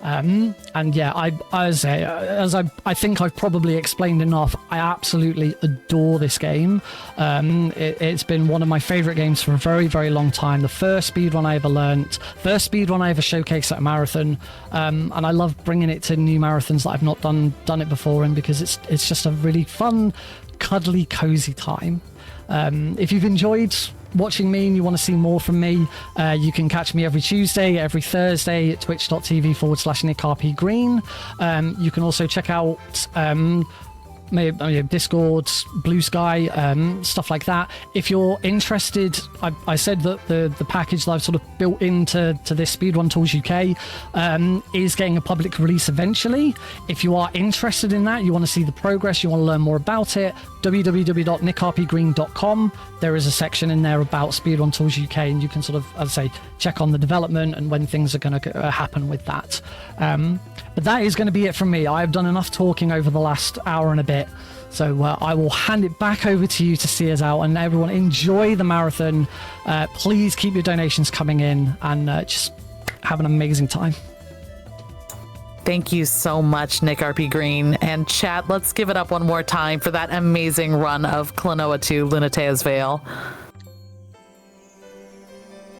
B: And yeah, as I think I've probably explained enough, I absolutely adore this game. It's been one of my favorite games for a very, very long time. The first speedrun I ever learnt, first speedrun I ever showcased at a marathon, and I love bringing it to new marathons that I've not done it before in, because it's just a really fun, cuddly, cozy time. If you've enjoyed watching me and you want to see more from me, you can catch me every Tuesday, every Thursday at twitch.tv/NickRPGreen. You can also check out maybe Discord, Blue Sky, stuff like that. If you're interested, I said that the package that I've sort of built into this Speedrun Tools UK is getting a public release eventually. If you are interested in that, you want to see the progress, you want to learn more about it, www.nickrpgreen.com. There is a section in there about Speedrun Tools UK, and you can sort of, as I say, check on the development and when things are going to happen with that. But that is going to be it from me. I've done enough talking over the last hour and a bit, so I will hand it back over to you to see us out. And everyone, enjoy the marathon. Please keep your donations coming in, and just have an amazing time.
A: Thank you so much, Nick RP Green. And chat, let's give it up one more time for that amazing run of Klonoa 2 Lunatea's Veil.